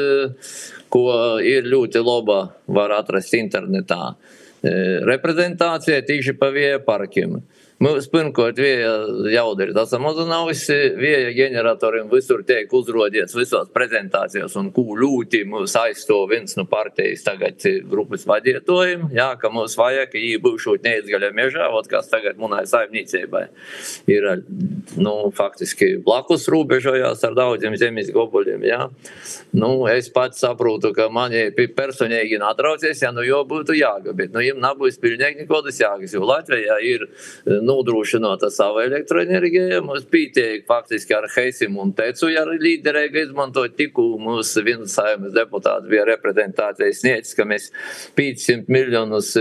ko ir ļoti laba, var atrast internetā. Reprezentācija tīši pa vēja parkiem. Mums pirmkārt vēja jauda ir samazinājusi, vēja ģeneratoriem visur tiek uzrodīts visos prezentācijās un kū ļūti mūs aizstāv viens no partijas tagad grupas vadietojiem, ka mums vajag, ka jī būšot neizgaļa mežā, kas tagad munai saimniecībai ir, faktiski blakus rūbežojās ar daudziem zemes gobuļiem, es pats saprotu, ka mani personīgi atraucies, jo būtu jāga, bet, jiem nabūs pilnīgi nekodas jāgas, jo Latvijā ir nodrošinota savu elektroenerģiju. Mums pītiek faktiski ar Heisim un Tecu arī līderēga izmantot tiku. Mums viens saimnes deputāts bija reprezentācijas sniedzis, ka mēs 500 miljonus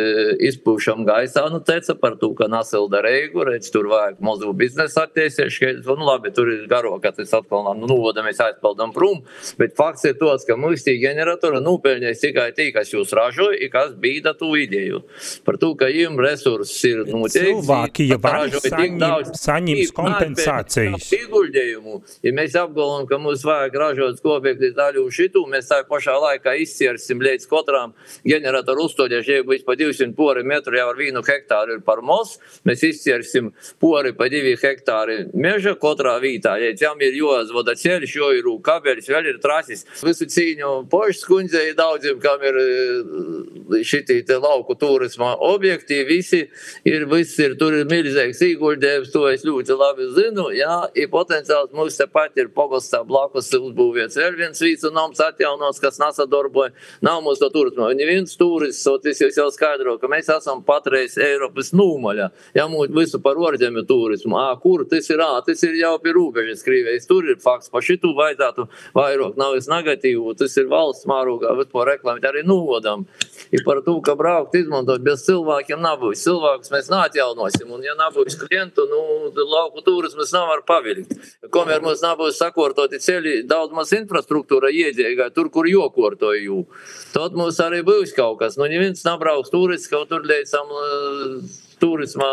izpūšam gaisā Teca par to, ka nasilda reigu, redz, tur vajag mazu biznesu attiesieši. Labi, tur ir garo, ka tas atkal novoda, mēs aizpaldam prum, bet fakts ir tos, ka mums tī generatora nūpeļņais tikai tī, kas jūs ražoja, i kas bīda tu ideju. Par to, ka jiem resurss ir noteikti. Ja saņems kompensācijas. Ja mēs apgalvojam, ka mums vajag ražot skopekļu daļu šitu, mēs tā pašā laikā izciersim līdz katram generatoru uzstoļieši, ja būs pa 200 pori metru, jau ar 1 hektāru ir par mos, mēs izciersim pori pa 2 hektāri meža katrā vītā. Ja jām ir jāzvada ceļš, jo ir kabeļs, vēl ir trasis. Visu cīņu Pošas kundzei daudziem, kam ir šitī te lauku turisma objekti, visi ir, tur ir milzīgs ieguldījums, to es ļoti labi zinu, jā, ir potenciāls, mums tepat ir pogastā blakus uzbūvēts vēl viens vīcu noms atjaunots, kas nesadarboja, nav mums to turismu. Neviens turists, tas jau skaidro, ka mēs esam patreiz Eiropas nūmaļā, ja mums visu par orģemi turismu, kur tas ir jau pie rūbežas Krīvijas, tur ir fakts, pa šitu vajadzētu vairāk, nav es negatīvu, tas ir valsts mārūgā, vispār reklamēt arī nūvodam. Ir par to, ka braukt izmantot bez cilvēkiem nabūs. Cilvēkus mēs neatjaunosim, un ja nabūs klientu, lauku turismas nav var pavilkt. Komēr mums nabūs sakortoti ceļi, daudz maz infrastruktūra iedzīgā, tur, kur jokortoja jū. Tad mums arī būs kaut kas. Neviens nabrauks turists, kaut tur leicam turismā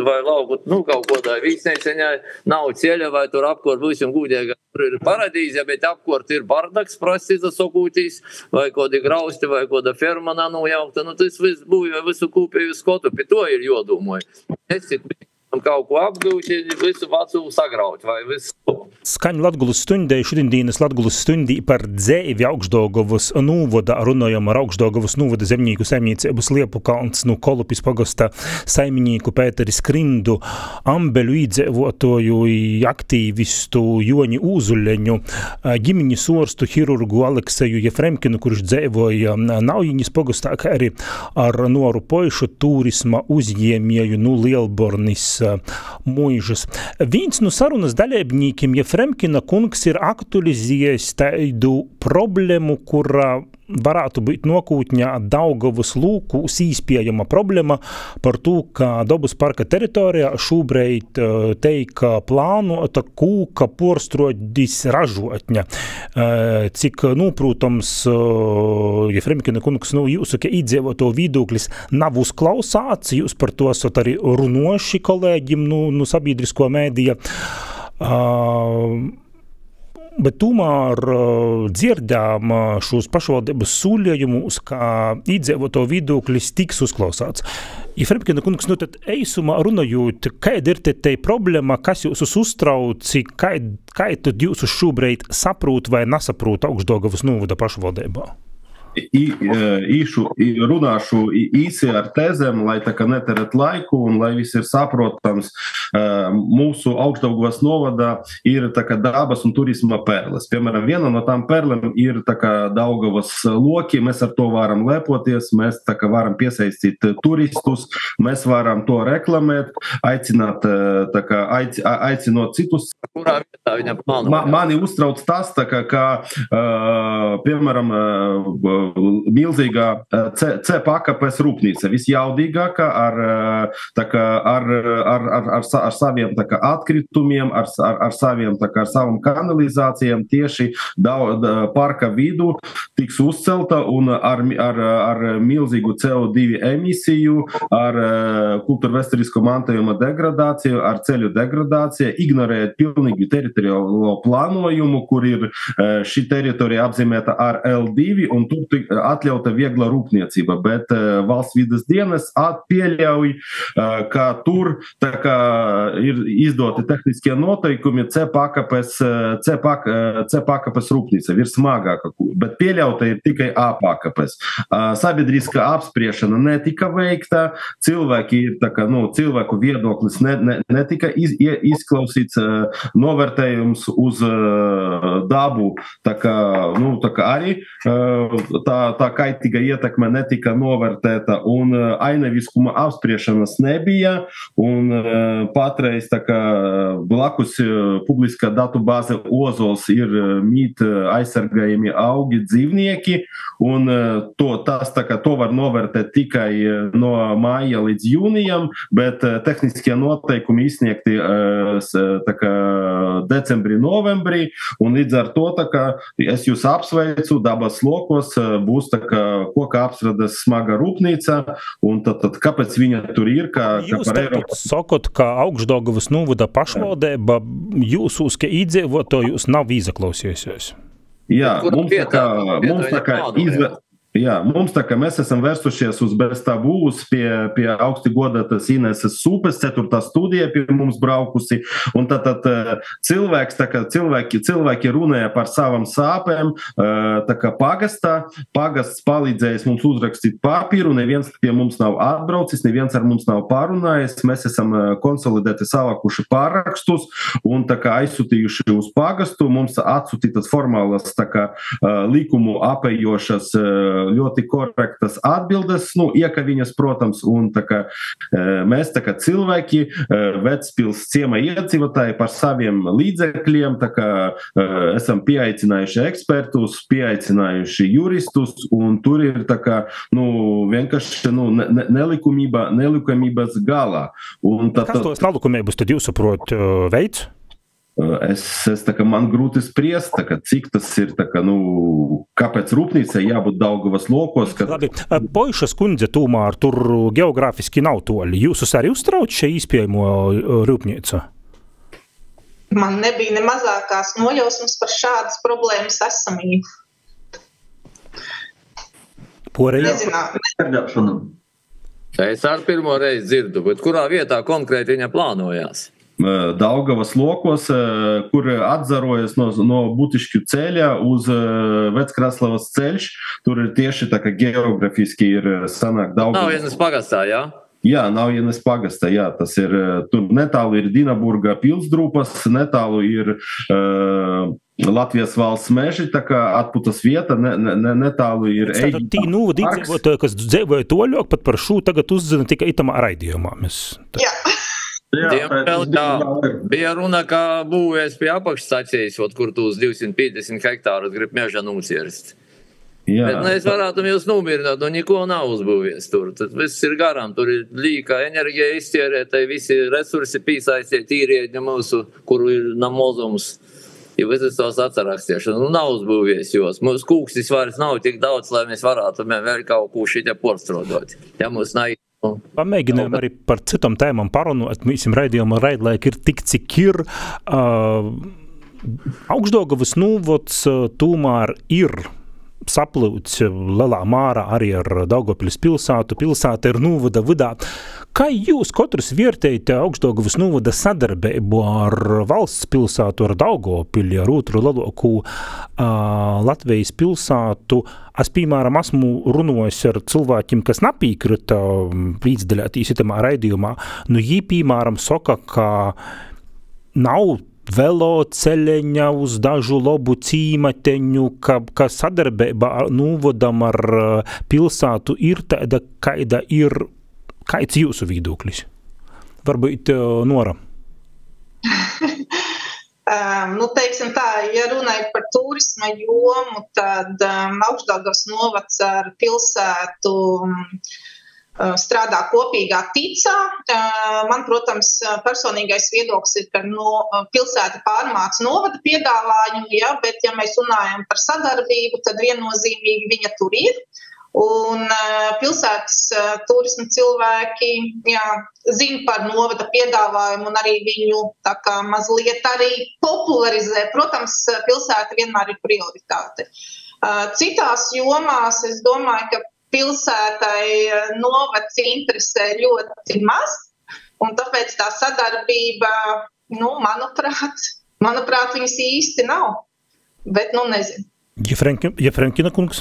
vai lauku, kaut kodā vīsneiceņā nav ceļa, vai tur apkort būsim gūdīgā. Tur ir paradīze, bet apkort ir bardaks prasīza sokūtīs, vai kodi grausti, vai koda ferma nanujaukta. Tas viss būja visu kūpēju skotu, pie to ir jodomoj. Es kaut ko apgūti, visu vacu sagraut, vai visu. Skaņ Latgulas stundē, šodienas Latgulas stundī par dzēvi Augšdaugavas nūvoda, runājam ar Augšdaugavas nūvoda zemnieku saimniecības Liepukalns no Kolupis pagasta saimnieku Pēteri Skrindu, Ambeļu īdzēvotoju aktīvistu Joni Ūzuļeņu, ģimiņas orstu hirurgu Alekseju Jefremkinu, kurš dzēvoja Naujiņas pagastā, kā arī ar Noru Poišu turisma uzņēmēju no Lielbornis muižas. Viens no sarunas dalībniekiem Jefremkina kungs ir aktualizējis tādu problēmu, kura varētu būt nokūtņā Daugavas lūkus īspējama problēma par to, ka Dabas parka teritorijā šobrīd teika plānota kūka porstrodis ražotņa. Cik, protams, Jefremkina kungs, jūsu, ka iedzīvoto viedoklis nav uzklausāts, jūs par to esat arī runoši kolēģim no sabiedrisko mēdija. Bet tomēr dzirdām šos pašvaldības sūļojumus, ka iedzīvoto viedoklis tiks uzklausāts. Jefremkina kungs, tad eisumā runājot, kāda ir te problēma, kas jūs uztrauci, kā tad jūs šobrīd saprūt vai nesaprūt Augšdaugavas novada pašvaldībā? Runāšu īsi ar tezēm, lai tā kā neteret laiku un lai viss ir saprotams. Mūsu Augšdaugavas novadā ir tā kā dabas un turisma perles. Piemēram, viena no tām perlēm ir tā kā Daugavas loki, mēs ar to varam lepoties, mēs tā kā varam piesaistīt turistus, mēs varam to reklamēt, aicināt, tā kā aicinot citus. Kurā vietā viņam plāno? Mani uztrauc tas, tā kā piemēram, milzīgā C-pakapes rūpnīca, visjaudīgākā ar saviem tā kā atkritumiem, ar saviem tā kā ar savam kanalizācijām tieši parka vidu tiks uzcelta un ar milzīgu CO2 emisiju, ar kultūrvēsturisko mantojuma degradāciju, ar ceļu degradāciju, ignorējot pilnīgi teritoriālo plānojumu, kur ir šī teritorija apzīmēta ar L2 un tur atļauta viegla rūpniecība, bet valsts vides dienas pieļauj, ka tur tā kā ir izdoti tehniskie noteikumi C-pakapes rūpnīca, ir smagāka, bet pieļauta ir tikai A-pakapes. Sabiedriskā apspriešana netika veikta, cilvēki ir tā kā, cilvēku viedoklis netika izklausīts, novērtējums uz dabu, tā kā arī tā kaitīga ietekme netika novērtēta un ainaviskuma apspriešanas nebija un patreiz tā kā blakus publiskā datu bāze Ozols ir mīt aizsargājami augi dzīvnieki un to var novērtēt tikai no māja līdz jūnijam, bet tehniskie noteikumi izsniegti tā kā decembrī, novembrī un līdz ar to tā kā es jūs apsveicu dabas lokos būs tā kā koka apstrādes smaga rūpnīca, un tad kāpēc viņa tur ir, kā par Eiropu? Jūs sakot, ka Augšdaugavas novada pašvaldība jūsos, ka iedzīvotājus nav izaklausījusies? Jā, mums tā kā Jā, mums tā kā mēs esam vērsušies uz Bez tabūs pie augsti godātas Ineses Supes, 4. studija pie mums braukusi, un tad cilvēks, tā kā cilvēki runāja par savam sāpēm, tā kā pagasts palīdzējis mums uzrakstīt papīru, neviens pie mums nav atbraucis, neviens ar mums nav pārunājis, mēs esam konsolidēti savākuši pārrakstus un tā kā aizsūtījuši uz pagastu, mums atsūtītas formālas tā kā likumu apējošas ļoti korektas atbildes, iekaviņas, protams, un tā kā mēs tā kā cilvēki, Vecpils ciema iedzīvotāji par saviem līdzekļiem, tā kā esam pieaicinājuši ekspertus, pieaicinājuši juristus, un tur ir tā kā, vienkārši, nelikumības galā. Kas tos nelikumības tad jūs saprot veids? Es tā kā man grūti spriest, tā kā cik tas ir, tā kā, kāpēc rūpnīcai jābūt Daugavas lokos, kad... Labi, Poišas kundze tomēr tur geogrāfiski nav toļi. Jūsus arī uztrauc šeit īspējamo rūpnīcu? Man nebija ne mazākās nojausmas par šādas problēmas esamību. Nezināju. Es ar pirmo reizi dzirdu, bet kurā vietā konkrēti viņa plānojās? Daugavas lokos, kur atzarojas no Butišķu ceļa uz Veckraslavas ceļš. Tur ir tieši tā, ka geografiski ir sanāk Daugavas. Naujienes pagastā, jā? Jā, Naujienes pagastā, jā. Tas ir, tur netālu ir Dinaburga pilsdrūpas, netālu ir Latvijas valsts meži, tā kā atputas vieta, netālu ir Eģipta. Tī nūvadi iedzīvotāji, kas dzēvoja toļok, pat par šū tagad uzzina tikai itamā raidījumā. Jā. Diemžēl bija runa, ka būvēs pie apakšstacijas, kur tu uz 250 hektārus grib meža nūcierst. Bet es varētu jūs nomierināt, neko nav uzbūvies tur. Tad viss ir garām, tur ir līka enerģija izķērētai, visi resursi pīsaistie tīrieģi mūsu, kuru ir namozums. Ja visas tos atsarakstiešana, nav uzbūvies jos. Mūsu kūkstis vairs nav tik daudz, lai mēs varētu vēl kaut ko šitie porstrodot. Ja mūs nav... Pamēģinājām arī par citam tēmam parunot, mīsim raidījuma raidlaika ir tik, cik ir. Augšdaugavas novads tomēr ir saplūts lielā mārā arī ar Daugavpils pilsētu. Pilsēta ir novada vidā. Kā jūs katrs vērtējat Augšdaugavas novada sadarbību ar valsts pilsētu, ar Daugavpili, ar otru lielāko Latvijas pilsētu? Es, piemēram, esmu runājis ar cilvēkiem, kas nepiekrita līdzdaļātīs itamā raidījumā. Jī, piemēram, saka, ka nav veloceļeņa uz dažu labu cīmateņu, ka sadarbība novadam ar pilsētu ir tāda, kāda ir. Kāds jūsu viedoklis? Varbūt Nora? Teiksim tā, ja runājot par turisma jomu, tad Augšdaugavas novads ar pilsētu strādā kopīgā ticā. Man, protams, personīgais viedoklis ir, ka pilsēta pārmāc novada piedāvājumu, bet ja mēs runājam par sadarbību, tad viennozīmīgi viņa tur ir. Un pilsētas turisma cilvēki zina par novada piedāvājumu un arī viņu tā kā mazliet arī popularizē. Protams, pilsēta vienmēr ir prioritāte. Citās jomās es domāju, ka pilsētai novads interesē ļoti maz, un tāpēc tā sadarbība, manuprāt, viņas īsti nav. Bet, nezinu. Jefrenkina kungs?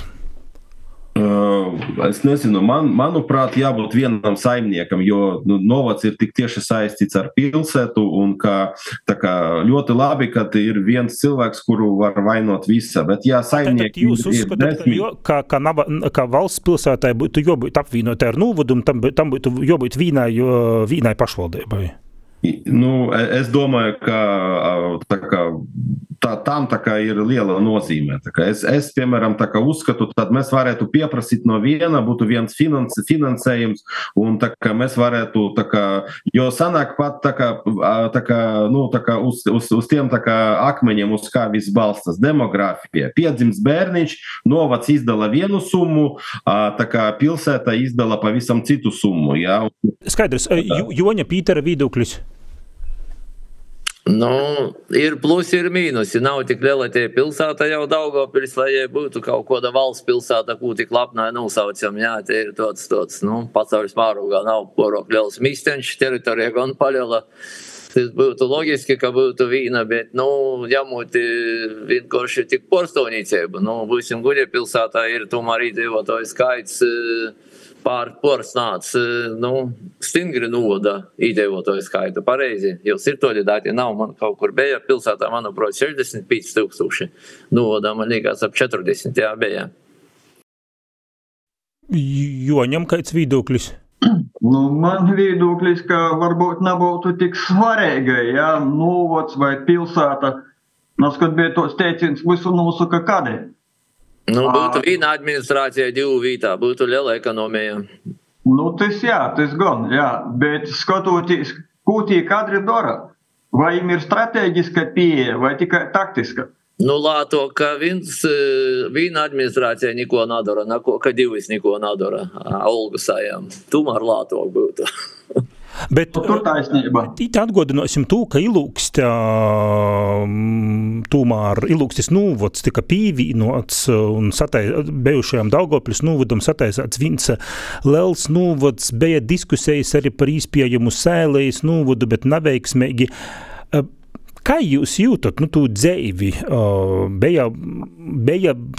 Es nezinu, manuprāt, jābūt vienam saimniekam, jo novads ir tik tieši saistīts ar pilsētu un tā kā ļoti labi, ka ir viens cilvēks, kuru var vainot visa, bet saimnieki jūs uzskatāt, ka valsts pilsētai būtu jābūt apvienotai ar novadu un tam būtu jābūt vīnai pašvaldībai? Es domāju, ka tam ir liela nozīme. Es piemēram, uzskatu, tad mēs varētu pieprasīt no viena, būtu viens finansējums, un mēs varētu, jo sanāk pat uz tiem akmeņiem, uz kā viss balstas, demogrāfija. Piedzims bērniņš, novads izdala vienu summu, pilsēta izdala pavisam citu summu. Skaidrs, Joņa Pītera viedoklis. Nu, ir plusi, ir mīnusi. Nav tik liela tie pilsēta jau Daugavpils, lai ja būtu kaut kāda valsts pilsēta, ko tik labnāji nosaucam. Jā, tie ir tāds, pasaules mārūgā nav porok liels misteņš, teritorija gan paļala. Tas būtu loģiski, ka būtu vīna, bet, jāmūti vienkārši tik porstovnīcība. Būsim guļie pilsētā ir tomēr iedzīvotāju skaits pārsnāc, stingri novada iedzīvotāju skaitu. Pareizi, jo sirtoļi nav, man kaut kur bija pilsētā, manuprāt, 65,000. Novada, man liekas, ap 40, jā, bija. Joņam, kāds viedoklis? Man viedoklis, ka varbūt nebūtu tik svarīga, ja novads vai pilsēta, kad bija tos teiciens, visu nosaka kādē. Būtu viena administrācija, divu vītā, būtu liela ekonomija. Tas gan, jā, bet skatoties, ko tie kadri dara, vai им ir strateģiska pieeja, vai tikai taktiska? Lāto, ka viena administrācija neko nedara, ka divas neko nedara, Olgu sajām. Tomēr lāto būtu. Bet atgodināsim to, ka Ilūkstis novads tika pīvīnots un bijušajām Daugavpils novadam sataisāts viens liels novads, bija diskusijas arī par īspējamu Sēlijas novadu, bet neveiksmīgi. Kā jūs jūtat, tū dzeivi? Bija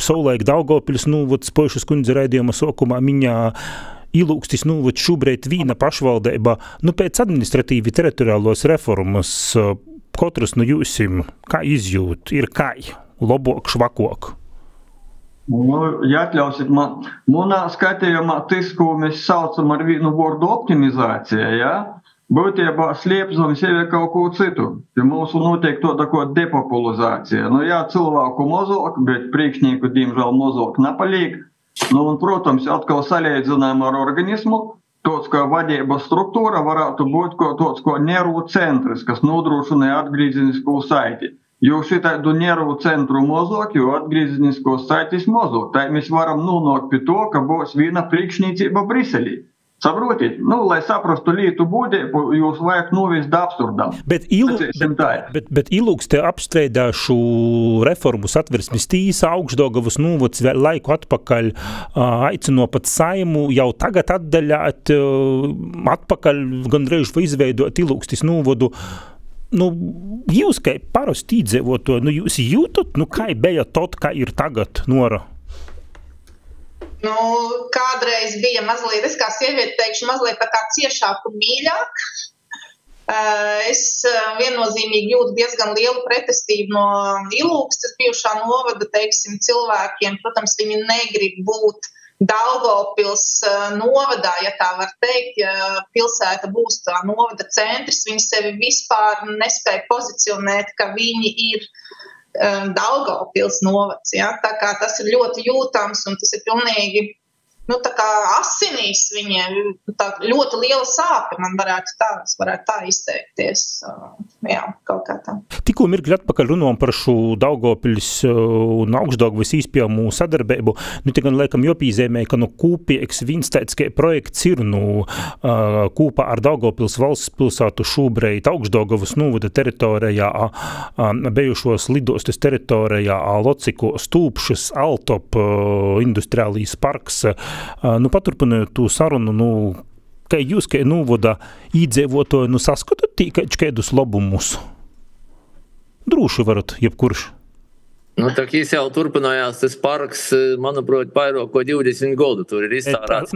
savulaik Daugavpils novads, Pojušas kundze raidījuma sokumā miņā Ilūkstis novads šobrīd vīna pašvaldība. Pēc administratīvi teritoriālos reformas katrs no jūsim, kā izjūt, ir kā labāk, švakāk? Ja atļausit man, manā skatījumā tas, ko mēs saucam ar vienu vārdu optimizācija, ja? Būtībā slēpzam sevi kaut ko citu, jo mūsu notiek tāda kā depopulizācija. Jā, cilvēku mazāk, bet priekšnieku, diemžēl, mazāk nepaliek. Un, protams, atkal salīdzinājumā ar organismu, tāds kā vadības struktūra varētu būt tāds kā nervu centrs, kas nodrošina atgriezenisko saiti. Jo šitādu nervu centru mazāk, jo atgriezenisko saitis mazāk. Tā mēs varam nonākt pie to, ka būs viena priekšniecība Briselī. Saprotiet? Lai saprastu lietu būtību, jūs vajag novest absurdam. Bet Ilūks te apstrēdāšu reformu Satversmes tīsa Augšdaugavas novads laiku atpakaļ aicino pat Saimu jau tagad atdaļāt atpakaļ gandrīz vai izveidot Ilūkstis novadu. Jūs kā parasti iedzīvotāji, jūs jūtat, kā bija tot, kā ir tagad, Nora? Kādreiz bija mazliet, es kā sieviete teikšu, mazliet tā kā ciešāk un mīļāk. Es viennozīmīgi jūtu diezgan lielu pretestību no Ilūkstes bijušā novada, cilvēkiem. Protams, viņi negrib būt Daugavpils novadā, ja tā var teikt, ja pilsēta būs tā novada centrs. Viņi sevi vispār nespēja pozicionēt, ka viņi ir Daugavpils novads, ja? Tā kā tas ir ļoti jūtams un tas ir pilnīgi, tā kā asinīs viņiem, tā ļoti liela sāpe, man varētu tā izteikties, kaut kā tā. Tikko mirkļi atpakaļ runājam par šo Daugavpils un Augšdaugavas īspējamu sadarbību, te gan laikam jopīzēmē, ka kūpieks viens tāds projekts ir, kūpā ar Daugavpils valsts pilsētu šobrīd Augšdaugavas novada teritorijā, bijušos lidostas teritorijā, Lociko stūpšas, Altop, industriālijas parks. Paturpinot tū sarunu, kā jūs, kā novada īdzīvotāji, saskatat kādus labumus? Droši varat, jebkurš. Tak jis jau turpinājās, tas parks, manuprāt, vairāk ko 20 gadu tur ir izstārāts.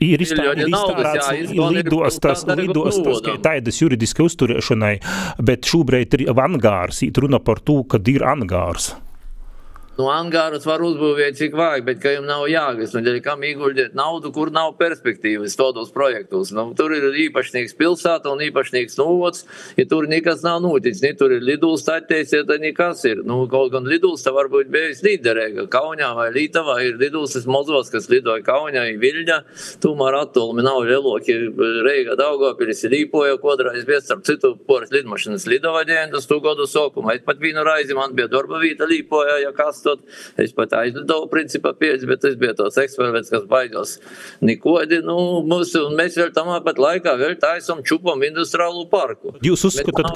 Ir izstārāts lidostas, tādas juridiski uzturēšanai, bet šobrīd ir angārs, runa par to, kad ir angārs. Angārus var uzbūvēt cik vajag, bet ka jums nav jāgas, un kam ieguldīt naudu, kur nav perspektīvas tādos projektos. Tur ir īpašnieks pilsēta un īpašnieks novads, ja tur nekas nav noticis, ne tur ir lidulsta attieciet, tad nekas ir. Kaut gan lidulsta varbūt bijis līderēga. Kaunijā vai Lītavā ir lidulstas mozos, kas lidoja Kaunijā, Viļņā, tomēr attolmi nav lieloki. Reiga Daugavpilis līpoja, kodreiz bija starp citu poras lidmašinas lidovadienas 100 gadu sokumā. Pat vienu raizi man bija darba vīta līpoja, ja kas mācot. Es pat aizlidoju principā 5, bet tas bija tos eksperiments, kas baigās nikodi. Mēs vēl tamā pat laikā vēl taisam čupam industriālu parku. Jūs uzskatāt,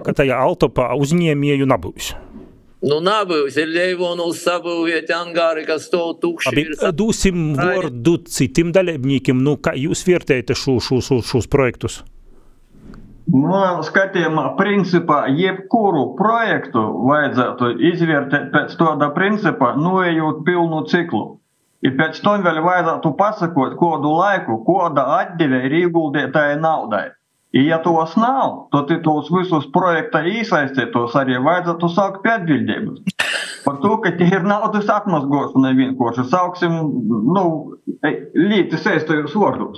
ka tajā Altopā uzņēmēju nebūs? Nabūs, ir Ļeivonus sabūvieti angāri, kas to tukši ir. Dūsim vārdu citiem dalībniekiem, kā jūs vērtējat šos projektus? Skatījumā, principā, jebkuru projektu vajadzētu izvērtēt pēc tāda principa, noejot pilnu ciklu. I pēc tam vēl vajadzētu pasakot, kādu laiku, kāda atdeve ir ieguldītāja naudai. I ja tos nav, tad tos visus projekta iesaistītos arī vajadzētu sākt pie atbildības. Par to, ka tie ir naudas atmazgošana vienkārši. Sauksim, līdzi saistajos vārdus.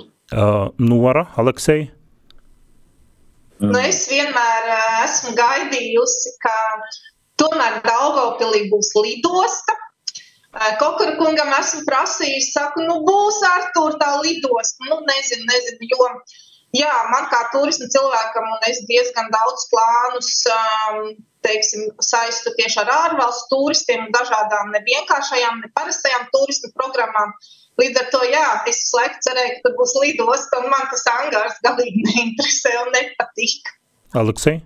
Nora, Aleksej? Es vienmēr esmu gaidījusi, ka tomēr Daugavpilī būs lidosta. Kokura kungam esmu prasījusi, saku, būs Artur tā lidosta. Nezinu, jo... Jā, man kā turisma cilvēkam, un es diezgan daudz plānus, saistu tieši ar ārvalstu turistiem, dažādām nevienkāršajām, neparastajām turisma programmām. Līdz ar to, jā, es visu laiku cerēju, ka tur būs lidosta, un man tas angārs galīgi neinteresē un nepatīk. Aleksej?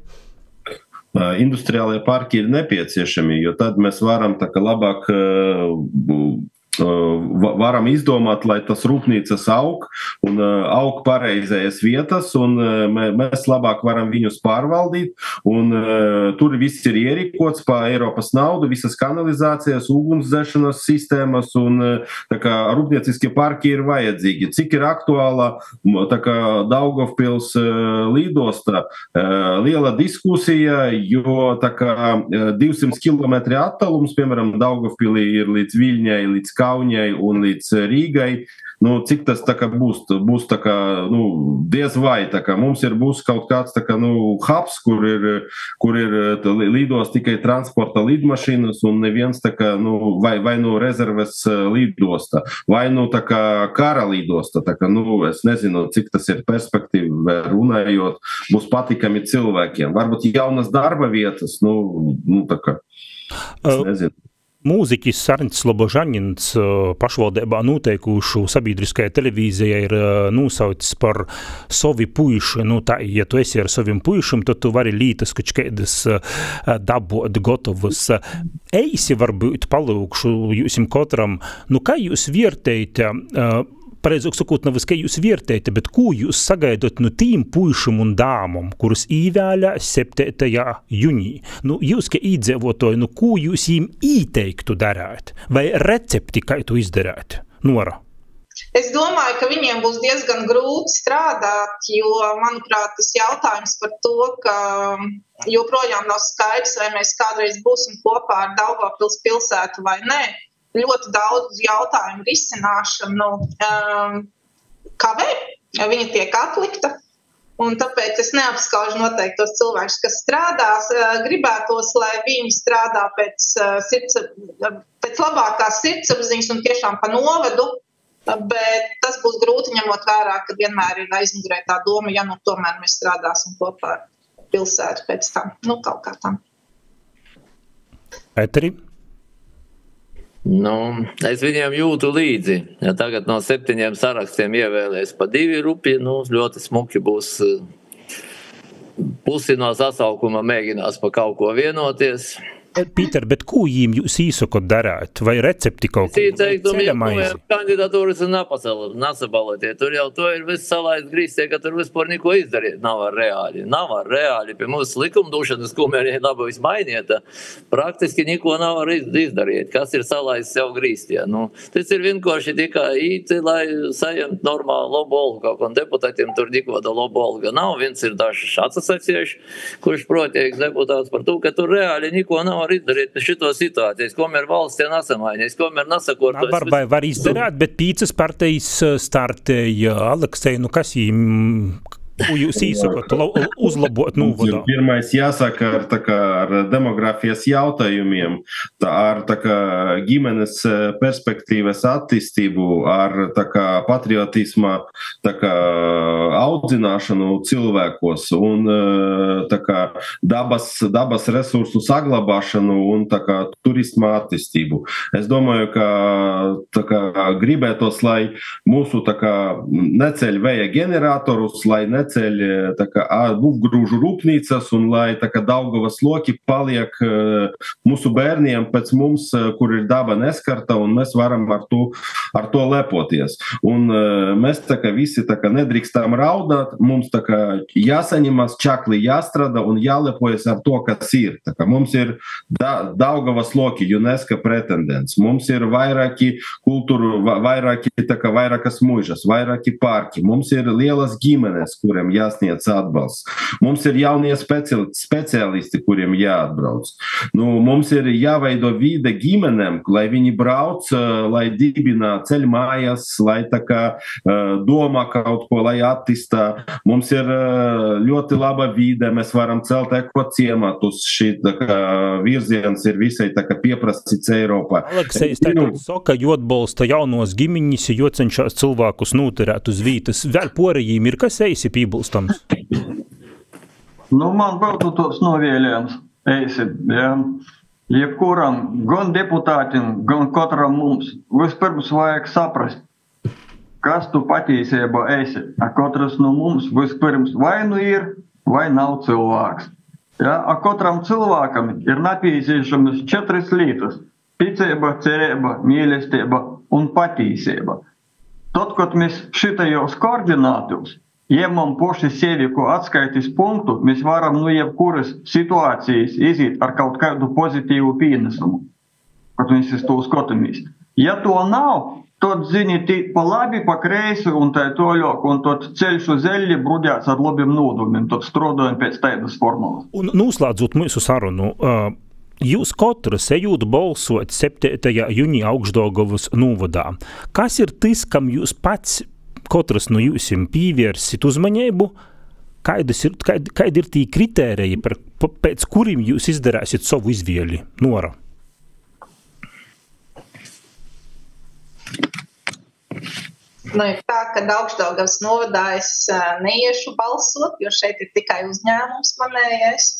Industriālie parki ir nepieciešami, jo tad mēs varam tā kā labāk varam izdomāt, lai tas rūpnīcas aug un aug pareizējas vietas, un mēs labāk varam viņus pārvaldīt, un tur viss ir ierīkots pa Eiropas naudu, visas kanalizācijas, ugunsdzešanas sistēmas, un tā kā rūpnieciskie parki ir vajadzīgi. Cik ir aktuāla tā kā Daugavpils lidosta? Liela diskusija, jo tā kā 200 km attālums, piemēram, Daugavpilī ir līdz Viļņai, līdz Kaunijai un līdz Rīgai. Cik tas tā kā būs tā kā, diez vai, tā kā mums būs kaut kāds tā kā, hubs, kur ir lidos tikai transporta lidmašīnas un neviens tā kā, vai rezerves lidosta, vai tā kā kara lidosta, tā kā, es nezinu, cik tas ir perspektīva runājot, būs patikami cilvēkiem. Varbūt jaunas darba vietas, tā kā, es nezinu. Mūziķis Arņts Slobožaņins pašvaldībā noteikušu sabiedriskajā televīzijā ir nosaucis par savi puiši. Ja tu esi ar saviem puišiem, tad tu vari lītas kačkaidas dabot gotovus. Eisi varbūt palūkšu jūsim kotram, kā jūs vērtējat, pareizāk sakot, nevis, ka jūs vērtējat, bet ko jūs sagaidot no tīm puišiem un dāmam, kurus īvēlē 7. jūnī? Jūs, ka īdzīvotoji, ko jūs jīm ieteiktu darāt? Vai recepti, kā tu izdarāt? Nora? Es domāju, ka viņiem būs diezgan grūti strādāt, jo, manuprāt, tas jautājums par to, ka joprojām nav skaidrs, vai mēs kādreiz būsim kopā ar Daugavpils pilsētu vai nē. Ļoti daudz jautājumu risināšanu kavē, viņa tiek atlikta, un tāpēc es neapskaužu noteikti tos cilvēkus, kas strādās. Gribētos, lai viņi strādā pēc labākās sirdsapziņas un tiešām pa novadu, bet tas būs grūti ņemot vērā, ka vienmēr ir aizmugurē tā doma, ja tomēr mēs strādāsim kopā ar pilsētu pēc tam, kaut kā tam. Eteri? Es viņiem jūtu līdzi. Ja tagad no 7 sarakstiem ievēlēs pa 2 rupi, ļoti smuki būs. Pusi no sasaukuma mēģinās pa kaut ko vienoties. Pīter, bet ko jīm jūs īsakot darāt? Vai recepti kaut ko? Es teiktu, kandidatūras nasabalotie. Tur jau to ir viss salaist grīstie, ka tur vispār neko izdarīt nav ar reāli. Nav ar reāli. Pie mūsu likumdošanas, ko mēs labi izmainieta, praktiski neko nav ar izdarīt. Kas ir salaist jau grīstie? Tas ir vienkārši tikai īti, lai saņemt normālu labu algu. Un deputātiem tur nikoda labu alga nav. Viens ir dažs atsasacieši, kurš protieks deputāts par to, ka tur reāli neko nav var izdarīt šito situācijas, komēr valsts ja nasamainies, komēr nasakortos. Var izdarāt, bet Pīcas partijas startēja Aleksej, kas jīm, ko jūs īsakot, uzlabot novadā? Pirmais jāsaka ar ar demografijas jautājumiem, ar tā kā ģimenes perspektīvas attīstību, ar tā kā patriotisma tā kā audzināšanu cilvēkos un tā kā dabas resursu saglabāšanu un tā kā turisma attīstību. Es domāju, ka tā kā gribētos, lai mūsu tā kā neceļ vēja generatorus, lai neceļ tā kā būvgrūžu rūpnīcas un lai tā kā Daugavas loki paliek mūsu bērniem pēc mums, kur ir daba neskarta un mēs varam ar to lepoties. Un mēs tā kā visi tā kā nedrīkstam raudāt, mums tā kā jāsaņemas, čakli jāstrādā un jālepojas ar to, kas ir. Tā kā mums ir Daugavas loki, UNESCO pretendents, mums ir vairāki kultūru, vairākas muižas, vairāki parki, mums ir lielas ģimenes, kuriem jāsniedz atbalsts, mums ir jaunie speciālisti, kuriem jāatbrauc. Mums ir jāveido vide ģimenēm, lai viņi brauc, lai dibina ceļmājas, lai tā kā domā kaut ko, lai attīstā. Mums ir ļoti laba vide, mēs varam celt ekociematus, šī tā kā virziens ir visai tā kā pieprasīts Eiropā. Aleksejs tagad saka, jo atbalsta jaunos ģimiņus, jo cenšas cilvēkus noturēt uz vītas. Vēl porejīm ir kas eisi pībulstams? Man būtu tos novēlējums eisi, ja. Jebkuram, gan deputātim, gan katram mums, vispirms vajag saprast, kas tu patiesībā esi. Katrs no mums vispirms vai nu ir, vai nav cilvēks. Ja? Katram cilvēkam ir nepieciešamas 4 lietas – ticība, cerība, mīlestība un patiesība. Tad, kad mēs šitajos koordinātus ņemam poši sevi ko atskaitis punktu, mēs varam no jebkuras situācijas iziet ar kaut kādu pozitīvu pienesumu, kad mēs uz to skatāmies. Ja to nav, tad zini pa labi, pa kreisi un tā toļok, un tad ceļš uz eļļi brudēts ar labiem nodomiem, tad strādājam pēc tādas formulas. Un noslēdzot mūsu sarunu, jūs katrs ejūt balsot 7. jūnija Augšdaugavas novadā. Kas ir tas, kam jūs pats katrs no jūsim pīvērsit uzmanību? Kādi ir tī kritēriji, pēc kuriem jūs izdarāsiet savu izvēli? Nora? Tā, ka Augšdaugavas novadā es neiešu balsot, jo šeit ir tikai uzņēmums manējais.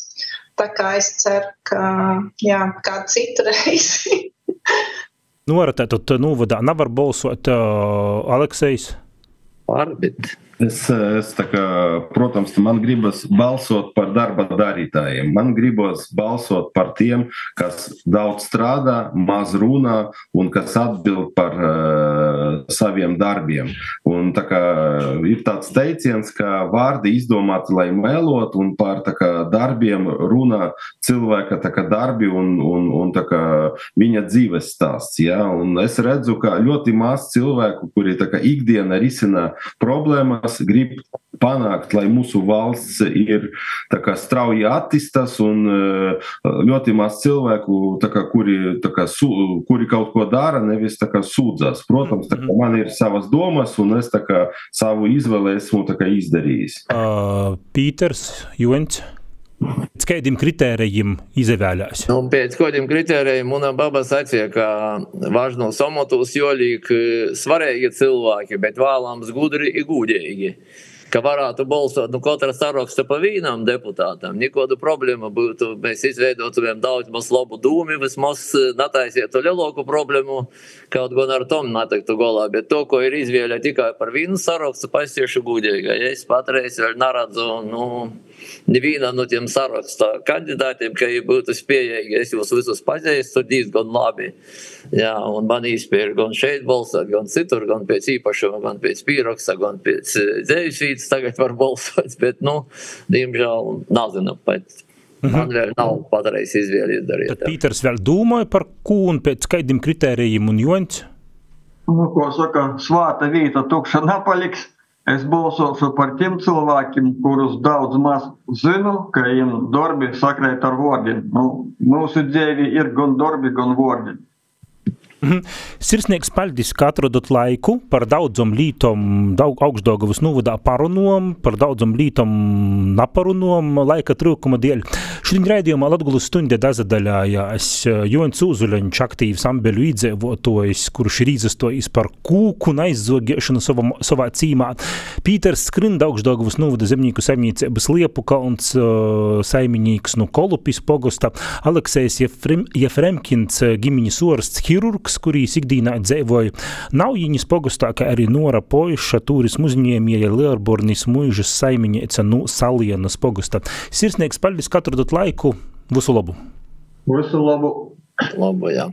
Tā kā es ceru, ka kādu citu reizi. Nora, tātad novadā nevar balsot Aleksejs? Pārbit. Es tā kā, protams, man gribas balsot par darba darītājiem. Man gribas balsot par tiem, kas daudz strādā, maz runā un kas atbild par saviem darbiem. Un tā kā ir tāds teiciens, ka vārdi izdomāti, lai melot, un par tā kā darbiem runā cilvēka tā kā darbi un tā kā viņa dzīves stāsts. Ja? Un es redzu, ka ļoti maz cilvēku, kuri tā kā ikdiena risina problēmas, grib panākt, lai mūsu valsts ir tā kā strauji attīstās un ļoti maz cilvēku, tā kā, kuri kaut ko dara, nevis tā kā sūdzās. Protams, tā kā man ir savas domas un es tā kā savu izvēli esmu tā kā izdarījis. Pīters, Juens? Pēc kādiem kritērijiem izvēlēs? Pēc kādiem kritērijiem mana baba sacīja, ka važno somotus jolīk svarīgi cilvēki, bet vēlams gudri i gudīgi. Ka varētu balsot katra saraksta pa vienam deputātam. Nikodu problēmu būtu, mēs izveidotuviem daudz maz labu dūmi, vismaz nataisietu lielāku problēmu, kaut gan ar tom natiktu golā, bet to, ko ir izvēle tikai par vienu sarakstu, pasiešu gudīgi. Ja es patreiz vēl neredzu, neviena no tiem saraksta kandidātiem, ka būtu spējīgi, es jūs visus pazīstu diezgan labi. Jā, un man īspēja gan šeit balsot, gan citur, gan pēc īpašuma, gan pēc pīraksta, gan pēc dzēvisvītas tagad var balsot, bet, diemžēl, nezinu, bet man vēl nav patreiz izvēli izdarīt. Tad Pīters vēl domāja par ko un pēc kādiem kritērijiem un Joņs? Ko saka, svāta vīta tukša nepaliks. Es balsošu par tiem cilvēkiem, kurus daudz maz zinu, ka viņiem darbi sakrēt ar vārdiem. Mūsu dzīvi ir gan darbi, gan vārdi. Sirsnieks paļdis, ka atrodot laiku par daudzom lītom Augšdaugavas novadā parunom, par daudzom lītom naparunom laika trūkuma dēļ. Šodien raidījumā Latgulas stundē dazadaļājās Joņs Uzuļaņš, aktīvs ambeļu iedzīvotājs, kurš ir izastojis par kūku un aizzogēšanu savā cīmā. Pīters Skrinda, Augšdaugavas novada zemnieku saimniecības Liepukalns, saimnieks no Kolupis pogosta, Aleksejs Jefremkins, ģimeņas orsts ķirurgs, kurīs ikdīnā dzēvoja Naujiņas pogostā, kā arī Nora Poiša, turismu uzņēmēja Lielbornis muižas saimniece no Salienas pogosta. Sirsnieks paļdis, ka atrodot laiku. Visu labu! Visu labu! Labu, jā.